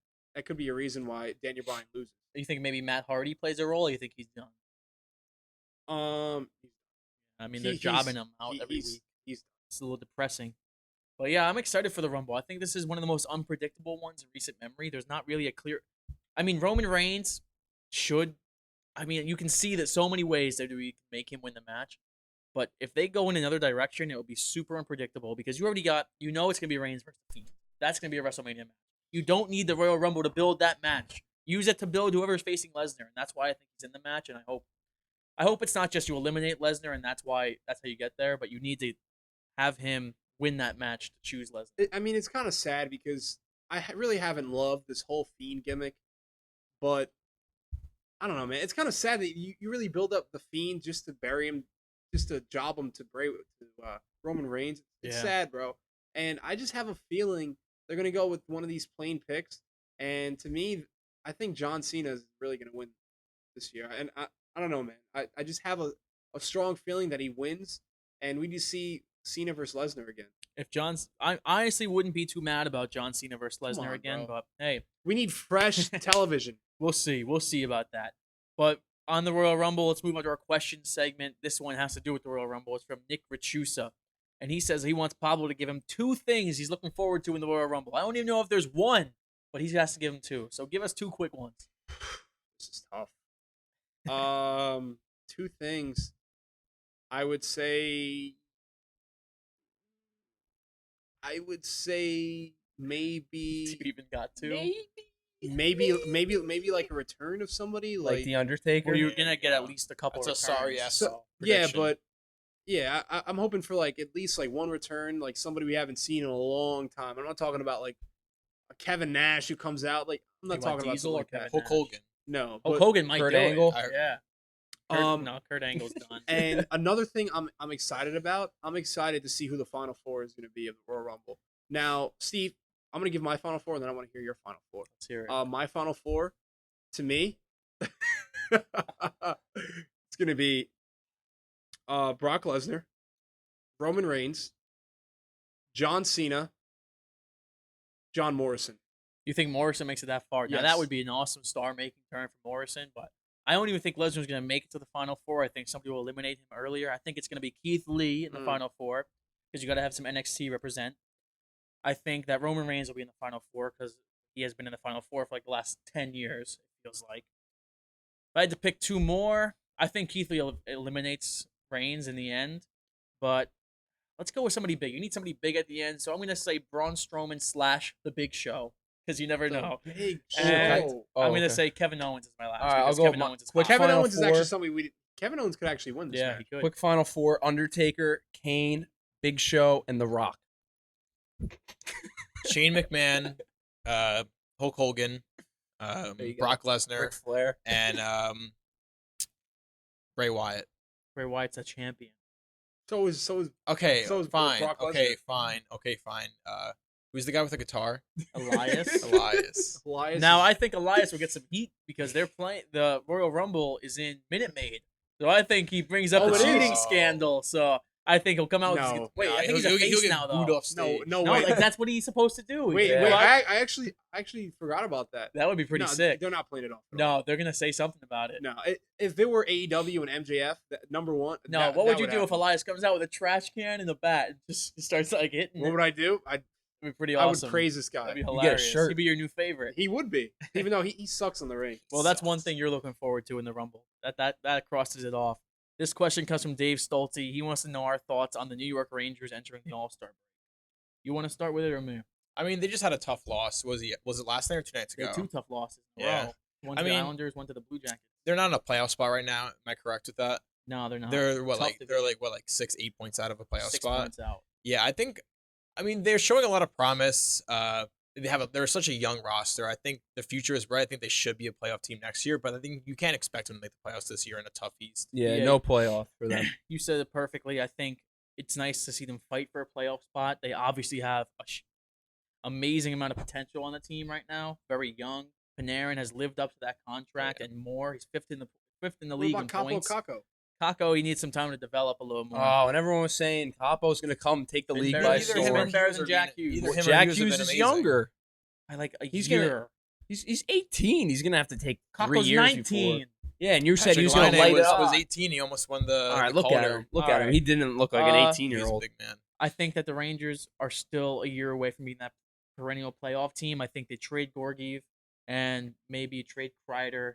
could be a reason why Daniel Bryan loses. You think maybe Matt Hardy plays a role? Or you think he's done? I mean, they're he's- jobbing him out every week. He's It's a little depressing. But yeah, I'm excited for the Rumble. I think this is one of the most unpredictable ones in recent memory. There's not really a clear. I mean, Roman Reigns should. I mean, you can see that so many ways that we can make him win the match. But if they go in another direction, it will be super unpredictable because you already got. You know it's gonna be Reigns versus Fiend. That's gonna be a WrestleMania match. You don't need the Royal Rumble to build that match. Use it to build whoever's facing Lesnar, and that's why I think he's in the match. And I hope it's not just you eliminate Lesnar, and that's how you get there. But you need to have him win that match to choose Lesnar. I mean, it's kind of sad because I really haven't loved this whole Fiend gimmick, but I don't know, man. It's kind of sad that you really build up the Fiend just to bury him, just to job him to Roman Reigns. It's Yeah. sad, bro. And I just have a feeling they're going to go with one of these plain picks. And to me, I think John Cena is really going to win this year. And I don't know, man. I just have a strong feeling that he wins, and we just see Cena versus Lesnar again. I honestly wouldn't be too mad about John Cena versus Come Lesnar on, again, bro. but hey, We need fresh television. we'll see. We'll see about that. But on the Royal Rumble, let's move on to our question segment. This one has to do with the Royal Rumble. It's from Nick Richusa. And he says he wants Pablo to give him 2 things he's looking forward to in the Royal Rumble. I don't even know if there's one, but he has to give him 2. So give us 2 quick ones. This is tough. 2 things. I would say maybe You even got 2? maybe like a return of somebody Like the Undertaker. Or you're going to get at least a couple That's a returns. sorry ass. So, yeah, but yeah, I'm hoping for like at least like one return, like somebody we haven't seen in a long time. I'm not talking about like a Kevin Nash who comes out. Like I'm not You want talking about Diesel something or like that. Kevin Hulk Hogan. No, Hulk but, Hogan might Kurt do Angle? it. Yeah. Kurt Angle's done. and another thing I'm excited about. I'm excited to see who the Final Four is going to be of the Royal Rumble. Now, Steve, I'm going to give my Final Four, and then I want to hear your Final Four. Let's hear it. My Final Four, to me, it's going to be Brock Lesnar, Roman Reigns, John Cena, John Morrison. You think Morrison makes it that far? Now, Yes. that would be an awesome star-making turn for Morrison, but I don't even think Lesnar's going to make it to the Final Four. I think somebody will eliminate him earlier. I think it's going to be Keith Lee in the Final Four because you got to have some NXT represent. I think that Roman Reigns will be in the Final Four because he has been in the Final Four for like the last 10 years, it feels like. If I had to pick 2 more, I think Keith Lee eliminates Reigns in the end, but let's go with somebody big. You need somebody big at the end, so I'm going to say Braun Strowman / The Big Show because you never know. Big And show. I'm going to say Kevin Owens is my last. All right, I'll because go Kevin with Owens is quick hot. Kevin Final Owens is actually Four. somebody we. Kevin Owens could actually win this Yeah, match. he could. Quick Final Four: Undertaker, Kane, Big Show, and The Rock. Shane McMahon, Hulk Hogan, you go. Brock Lesnar, Ric Flair. and Bray Wyatt. Bray Wyatt's a champion. So is Okay, So is fine. Brock Okay, Lesnar. fine. Who's the guy with the guitar? Elias. Elias. Elias. Now I think Elias will get some heat because they're playing. The Royal Rumble is in Minute Maid, so I think he brings up Oh, the it is? cheating scandal. So I think he'll come out. No. Wait, Nah, I think he's a he'll face get now booed though. off stage. No No, way. like that's what he's supposed to do. Wait, Yeah. wait. What? I actually forgot about that. That would be pretty No, sick. They're not playing it off. at all. No, they're gonna say something about it. No. If it were AEW and MJF, number one. No, that- what would that you do if happen. Elias comes out with a trash can and a bat and just starts like hitting? What it? would I do? It'd be pretty I awesome. would praise this That'd be guy. You get a hilarious. shirt. He'd be your new favorite. He would be, even though he sucks on the ring. Well, that's one thing you're looking forward to in the Rumble. That crosses it off. This question comes from Dave Stolte. He wants to know our thoughts on the New York Rangers entering the All-Star break. You want to start with it or me? I mean, they just had a tough loss. Was it last night or 2 nights They ago? had 2 tough losses in a Yeah. row. One to I the mean- Islanders, one to the Blue Jackets. They're not in a playoff spot right now. Am I correct with that? No, they're not. They're Tough to they're get. like 6-8 points out of a playoff 6 spot. points out. Yeah, I mean, they're showing a lot of promise. They're such a young roster. I think the future is bright. I think they should be a playoff team next year, but I think you can't expect them to make the playoffs this year in a tough East. Yeah, Yeah. no playoff for them. You said it perfectly. I think it's nice to see them fight for a playoff spot. They obviously have a amazing amount of potential on the team right now. Very young. Panarin has lived up to that contract and more. He's fifth in the What league in about Capo points. Caco? Kako, he needs some time to develop a little more. Oh, and everyone was saying Capo's going to come take the Been league better- by either him storm. or better than Jack Hughes. Either him or Jack Hughes have Hughes been is amazing. younger. I like a He's year. gonna- He's 18. He's going to have to take 3 Kako's years 19. before. Yeah, and you said he Patrick was going to Laine light it up. was 18. He almost won the. All right, the look at Calder. him. Look All at him. right. He didn't look like an Uh, 18-year-old. He's a big man. I think that the Rangers are still a year away from being that perennial playoff team. I think they trade Gorgiev and maybe trade Kreider.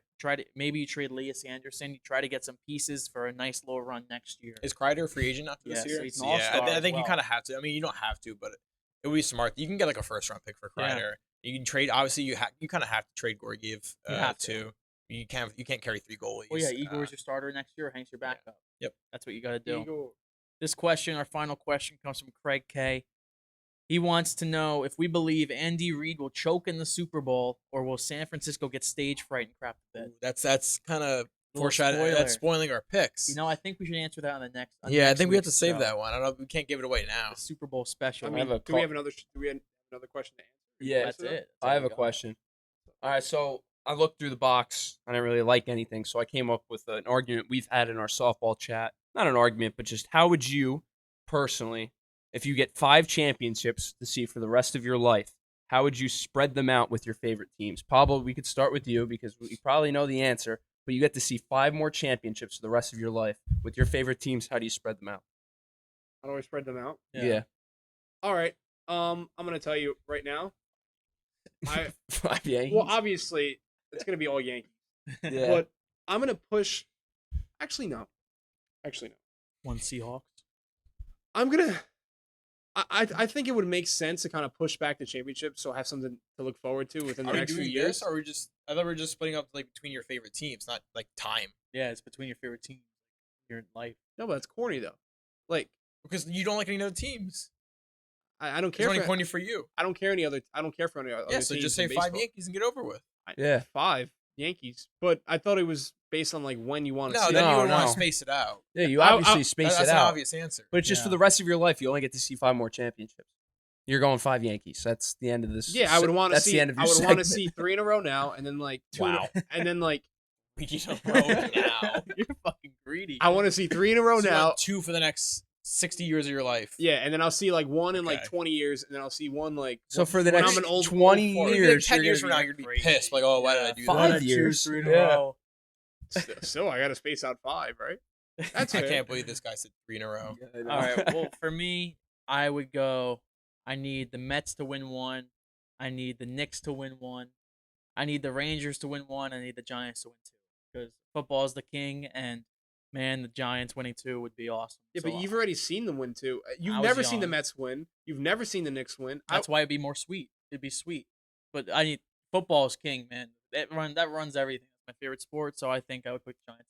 Maybe you trade Elias Anderson. You try to get some pieces for a nice little run next year. Is Kreider a free agent after Yes, this year? he's an Yeah, all-star I as think you well. kind of have to. I mean, you don't have to, but it would be smart. You can get like a first-round pick for Yeah. Kreider. You can trade. Obviously, you kind of have to trade Gorgiev You have to. too. You can't carry 3 goalies. Well, yeah, Igor's your starter next year. Hank's your backup. Yep. That's what you got to do. Eagle. This question, our final question, comes from Craig K. He wants to know if we believe Andy Reid will choke in the Super Bowl or will San Francisco get stage fright and crap the bed. Ooh, that's kind of Little foreshadowing. spoiler. That's spoiling our picks. You know, I think we should answer that on the next. on yeah, I next think we have to week's save show. that one. I don't know. We can't give it away now. The Super Bowl special. I I mean, have a do we have another question to answer? Yeah, That's it. I have a That's all we got. question. All right, so I looked through the box. I didn't really like anything, so I came up with an argument we've had in our softball chat. Not an argument, but just how would you personally, if you get 5 championships to see for the rest of your life, how would you spread them out with your favorite teams? Pablo, we could start with you because we probably know the answer, but you get to see 5 more championships for the rest of your life with your favorite teams. How do you spread them out? How do I spread them out? Yeah. All right. I'm gonna tell you right now. 5 Yankees. Well, obviously, it's gonna be all Yankees. Yeah. But I'm gonna push. Actually, no. One Seahawks. I'm gonna. I think it would make sense to kind of push back the championship, so have something to look forward to within the Are we next few doing years. this, or are we just? I thought we were just splitting up like between your favorite teams, not like time. Yeah, it's between your favorite teams. Your life. No, but that's corny though. Like Because you don't like any other teams. I don't It's care only for. corny for you. I don't care any other. I don't care for any other. Yeah, so teams just in say 5 baseball. Yankees and get over with. Yeah. 5 Yankees. But I thought it was based on like when you want to No, see. then it. you would want no. to space it out. Yeah, you I- obviously I- space That's it an out. obvious answer. But it's just for Yeah. the rest of your life, you only get to see 5 more championships. You're going 5 Yankees. That's the end of this. Yeah, I would want to That's see. the end of I your would want to segment. see 3 in a row now, and then like 2. Wow. And then like We don't know now. You're fucking greedy. I want to see 3 in a row So you now. want 2 for the next 60 years of your life. Yeah, and then I'll see like 1 in like Okay. 20 years, and then I'll see 1 like. So for the when next I'm an old 20 fart. Maybe like years, 10 you're years gonna from now, be you're going to be crazy. pissed. Like, oh, why did I do Five that? years. 3 in a Yeah. row. So I got to space out 5, right? That's I fair. can't believe this guy said 3 in a row. All right. Well, for me, I would go. I need the Mets to win 1. I need the Knicks to win 1. I need the Rangers to win 1. I need the Giants to win 2. Because football is the king, and man, the Giants winning 2 would be awesome. Yeah, So, but you've already seen them win too. You've I was never seen the young. Mets win. You've never seen the Knicks win. that's why it'd be more sweet. It'd be sweet. But I need football is king, man. That runs everything. It's my favorite sport, so I think I would pick Giants.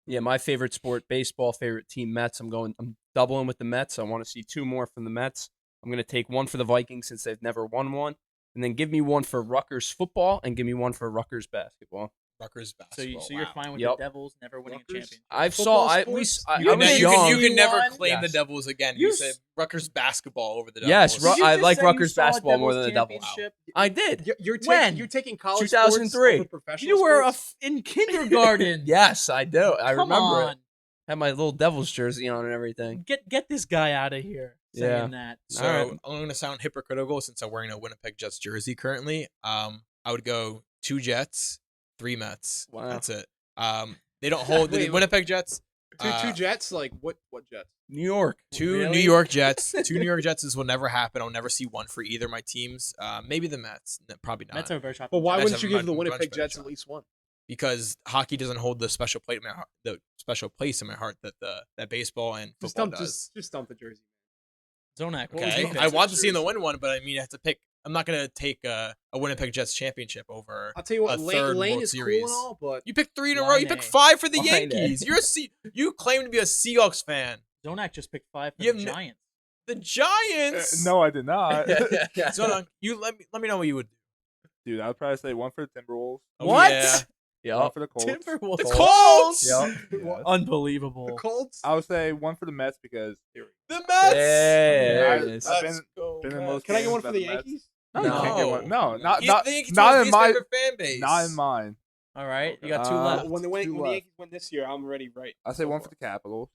Yeah, my favorite sport, baseball, favorite team, Mets. I'm doubling with the Mets. I want to see 2 more from the Mets. I'm going to take 1 for the Vikings since they've never won one. And then give me 1 for Rutgers football and give me 1 for Rutgers basketball. Rutgers So, basketball. so you're wow. fine with Yep. the Devils never winning a Rutgers? championship. I Football saw, sports? I You, was can, young. never Won? claim the Yes. Devils again. You You said Rutgers basketball over the Devils. Yes, Did you I just like say you Rutgers saw a basketball more than the Devils Devils. championship? I did. When? You're taking college sports 2003. over professional You were sports? in kindergarten. Yes, I do. I Come remember on. it. Had my little Devils jersey on and everything. Get this guy out of here saying Yeah. that. So All right. I'm going to sound hypocritical since I'm wearing a Winnipeg Jets jersey currently. I would go 2 Jets, 3 Mets. Wow. That's it. They don't hold the Wait, Winnipeg Jets. Two Jets? Like what Jets? New York. 2 Really? New York Jets. 2 New York Jets will never happen. I'll never see 1 for either of my teams. Maybe the Mets. No, probably not. Mets are very shot. But why Mets wouldn't have you a give the much Winnipeg better Jets shot. at least 1? Because hockey doesn't hold the special place in my heart, that baseball and Just football dump, does. just dump the jersey. Zonak. What would Okay, you pick? I want to see them to win one, but I mean, I have to pick. I'm not gonna take a Winnipeg Jets championship over. I'll tell you what, a Lane, third Lane World is Series. cool and all, but You picked 3 in a row. You picked Line 5 for the Line Yankees. You claim to be a Seahawks fan. Zonak just picked 5 for You the have n- Giants. The Giants. No, I did not. So you let me know what you would do. Dude, I would probably say 1 for the Timberwolves, Oh, What? yeah. 1 Yep. for the Colts. Timberwolves. The Colts. Yep. Yes. Unbelievable. the Colts. I would say 1 for the Mets because The Mets. There it I- is. I've Let's been- go been in Mets. most Can I get games one for about the Mets. Yankees? No, you can't get No. one. No, not The not Yankees not are in his my favorite fan base. not in mine. All right, you got 2 Uh, left. When the Two Yankees left. win this year, I'm ready. Right. I say 1 for the Capitals.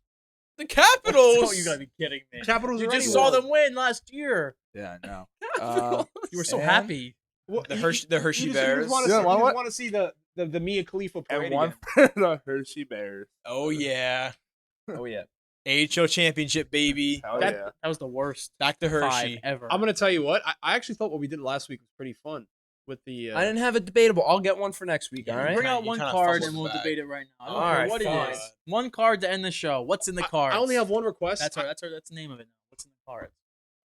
The Capitals. Oh, you gotta be kidding me. Capitals You already just saw won. them win last year. Yeah, I know. You were so And- happy. What, The Hershey You Bears. just want Yeah, why- to see the Mia Khalifa parade And 1 again. for the Hershey Bears. Oh yeah. Oh, yeah. AHL championship, baby. Hell That- yeah. That was the worst Back to 5 Hershey. ever. I'm gonna tell you what. I actually thought what we did last week was pretty fun with the. I didn't have it debatable. I'll get 1 for next week, all right? Bring out You one kinda card fumbled and the we'll bag. debate it right now. I don't All care right, what it fine. is. One card to end the show. What's in the cards? I only have one request. That's the name of it now. What's in the cards?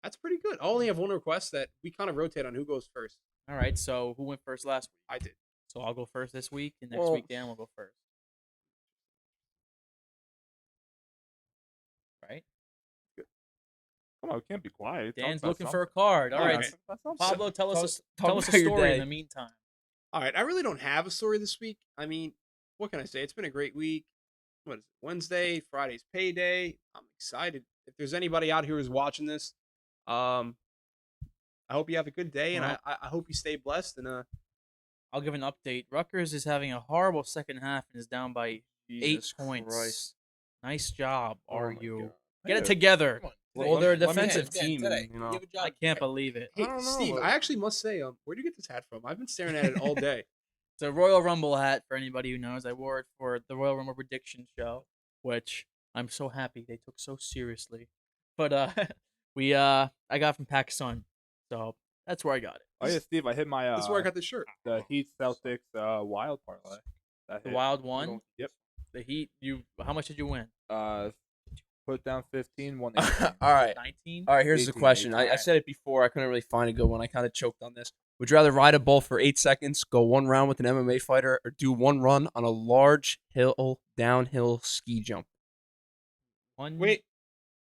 That's pretty good. I only have one request that we kind of rotate on who goes first. All right. So who went first last week? I did. So I'll go first this week, and next Well- week Dan will go first. Right? Come on, we can't be quiet. Talk Dan's about looking something. for a card. All All right. right. That's something. Pablo, tell us talk a about your story day. in the meantime. All right. I really don't have a story this week. I mean, what can I say? It's been a great week. What is it? Wednesday, Friday's payday. I'm excited. If there's anybody out here who's watching this, I I hope you have a good day, and Well- I hope you stay blessed. And I'll give an update. Rutgers is having a horrible second half and is down by Jesus 8 points. Christ. Nice job, Oh my RU. God. Get it Hey, together. Come on. Well, they're a Let me- defensive Dan, team, today, you know. you have a job I can't today. believe it. hey, I don't know, Steve, but- I actually must say, where do you get this hat from? I've been staring at it all day. It's a Royal Rumble hat for anybody who knows. I wore it for the Royal Rumble prediction show, which I'm so happy they took so seriously. But I got from Pakistan, so that's where I got it. Oh yeah, Steve, I hit my That's where I got this shirt. the Heat Celtics wild parlay. That The hit. Wild one, Yep. the Heat. How much did you win? Put down 15, won All 18. right. 19. All right, here's the 18, question. 18. I said it before. I couldn't really find a good one. I kind of choked on this. Would you rather ride a bull for 8 seconds, go one round with an MMA fighter, or do one run on a large downhill ski jump? Wait,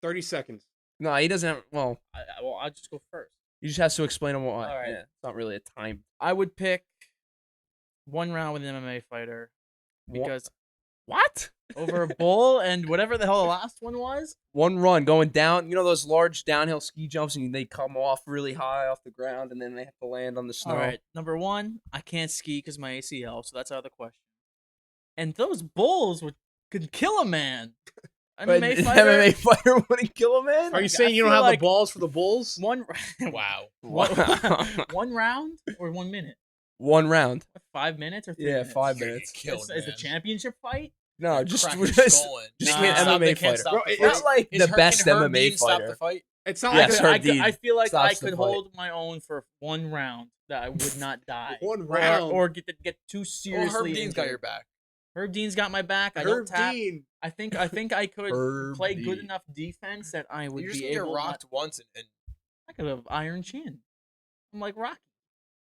30 seconds. No, he doesn't have. Well, I'll just go first. he just has to explain on why. All right. Yeah, it's not really a time. I would pick one round with an MMA fighter because What? over a bull and whatever the hell the last one was. One run going down. You know those large downhill ski jumps, and they come off really high off the ground, and then they have to land on the snow. All right, number one, I can't ski because my ACL, so that's out of the question. And those bulls could kill a man. But MMA an fighter. MMA fighter wouldn't kill a man. Are you I saying you don't feel have like the balls for the Bulls? One. Wow. One round or 1 minute? One round. 5 minutes or 3 Yeah, minutes? 5 You're minutes. killed, Is the man. championship fight? No, just Crack your just skull in. just Nah. be an Stop, MMA they can't fighter. stop Bro, the it's Not fight. like Is the Herb- best can Herb MMA Dean stop fighter. the fight? It's not Yes, like Herb I Dean feel like I stops the could fight. hold my own for one round that I would not die. One Or- round. or get too Well, seriously Herb Dean's got injured. your back. Herb Dean's got my back. I Herb don't tap. Dean. I think I could Herb play good Dean. enough defense that I would You just be need to able. get rocked once and I could have iron chin. I'm like Rocky.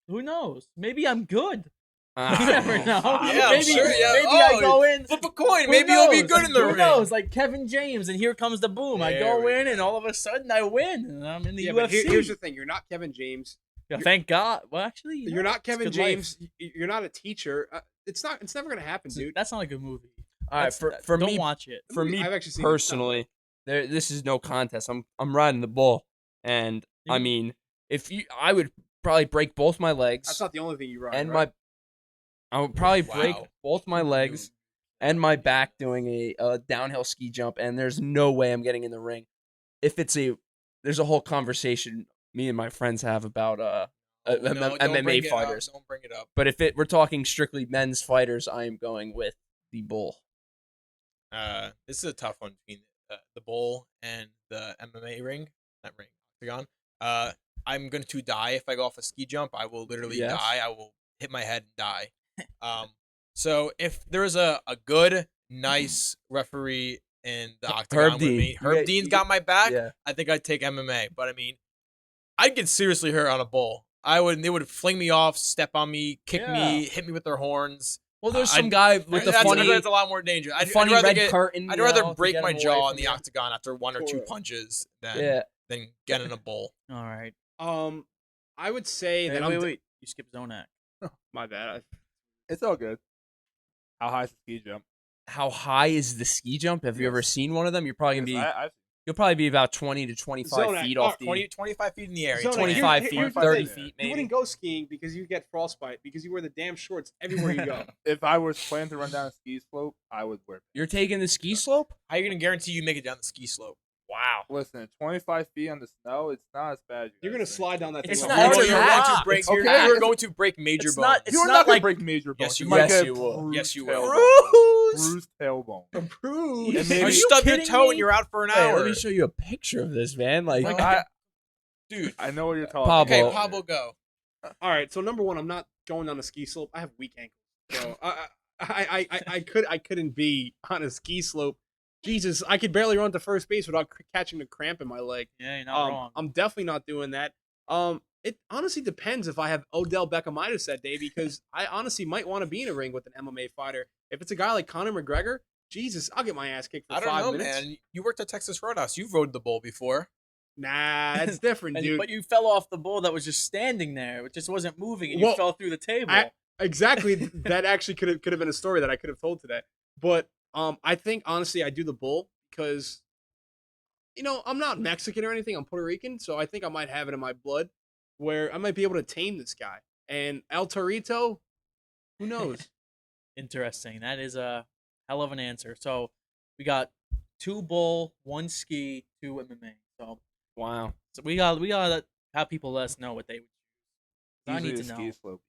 Who knows? Maybe I'm good. You never know. Yeah, I'm maybe sure, yeah. maybe Oh, I go in. flip a coin. Who Maybe you'll be knows? good in the Who ring. knows? Like Kevin James, and here comes the boom. I There go we in, go. and all of a sudden I win, and I'm in the Yeah, UFC. but here's the thing. You're not Kevin James. Yeah, thank God. Well, actually, You're not Kevin good life. James. You're not a teacher. It's never gonna happen, dude. That's not a good movie. All right, That's- for don't me watch it. for me I've actually seen it. It's not personally, this is no contest. I'm riding the bull, and I You- mean, I would probably break both my legs That's not the only thing you ride. and right? I would probably break Wow. both my legs and my back doing a downhill ski jump, and there's no way I'm getting in the ring. If there's a whole conversation me and my friends have about No, don't bring MMA it up. fighters. Don't bring it up. But if we're talking strictly men's fighters, I am going with the bull. This is a tough one between the bull and the MMA ring. Not ring. Octagon. I'm going to die if I go off a ski jump. I will literally Yes. die. I will hit my head and die. So if there is a good, nice referee in the octagon with Dean. me, Herb Yeah, Dean's got my back. Yeah. I think I'd take MMA. But I mean, I'd get seriously hurt on a bull. They would fling me off, step on me, kick me, hit me with their horns. Well, there's I- some guy with the That's funny, a lot more dangerous. I'd funny rather red curtain. I'd you rather know, to break get my him away jaw from in the you. octagon after one or two Sure. punches Yeah. than get in a bowl. All right. I would say that Wait. You skipped Zonak. My bad. It's all good. How high is the ski jump? How high is the ski jump? Have you ever Yes. seen one of them? You're probably gonna be. I've You'll probably be about 20 to 25 Zonak, feet off the. 25 feet in the air. Zona, 25 here- feet, here's the 30 thing. feet, You maybe. wouldn't go skiing because you get frostbite because you wear the damn shorts everywhere you go. if I was planning to run down a ski slope, I would wear. You're taking the ski slope? How are you gonna guarantee you make it down the ski slope? Wow. Listen, 25 feet on the snow, it's not as bad. as you You're guys gonna think. slide down that It's thing. not- like it's a a You're rock. going rock. to break. It's You're, okay. you're going to break major It's bones. not- it's You're not not gonna like- break major bones. Yes, you might will. get Yes, you will. bruised Yes, you will. tailbone. Bruised tailbone. Bruce. And maybe- You Are you stub your kidding toe me? and you're out for an Hey, hour. let me show you a picture of this, man. Like, Like, I Dude. know what you're talking Pablo. about. Okay, Pablo, go. All right. So number one, I'm not going on a ski slope. I have weak ankles, so I couldn't be on a ski slope. Jesus, I could barely run to first base without catching a cramp in my leg. Yeah, you're not wrong. I'm definitely not doing that. It honestly depends if I have Odell Beckham-Itis that day because I honestly might want to be in a ring with an MMA fighter. If it's a guy like Conor McGregor, Jesus, I'll get my ass kicked for I don't 5 know, minutes. man. You worked at Texas Roadhouse. You've rode the bull before. Nah, that's different, And- dude. but you fell off the bull that was just standing there. It just wasn't moving, and you Well, fell through the table. Exactly. That actually could have been a story that I could have told today. But I think honestly I do the bull because I'm not Mexican or anything. I'm Puerto Rican, so I think I might have it in my blood where I might be able to tame this guy. And El Torito, who knows? Interesting. That is a hell of an answer. So we got 2 bull, 1 ski, 2 MMA. So Wow. we gotta have people let us know what they would choose. I need Usually to a ski know. slope.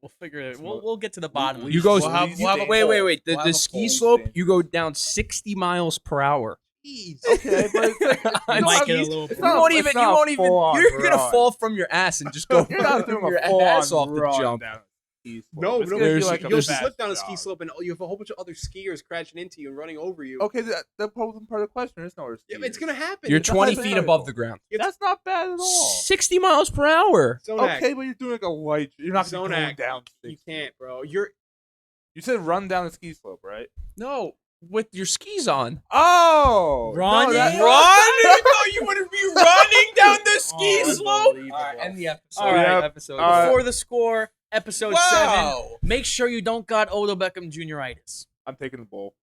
We'll figure it. It's We'll get to the bottom. of You it. go. We'll have a wait. poll. The, We'll have the a ski poll. slope, you go down 60 miles per hour. Jeez. Okay, but I might get a little. it's You not- won't it's even. not You a won't even. full-on You're gonna run. fall from your ass and just go. You're not doing your a full ass on off the run jump. down a ski slope. No, It's no, gonna be there's- like a you'll fast slip down a ski jog. slope and you have a whole bunch of other skiers crashing into you and running over you. Okay, the part of the question is nowhere. Yeah, it's gonna happen. You're It's 20 That's feet hypothetical. above the ground. That's not bad at all. 60 miles per hour. Zonac. Okay, but you're doing like a light. You're not going Zonac. down. You 60. can't, bro. You said run down the ski slope, right? No, with your skis on. Oh, Running? No, Run? No, you want to be running down the ski Oh, slope? unbelievable. End the episode. All right, episode. Before the score, episode 7. Wow. Make sure you don't got Odell Beckham Jr.-itis. I'm taking the bull.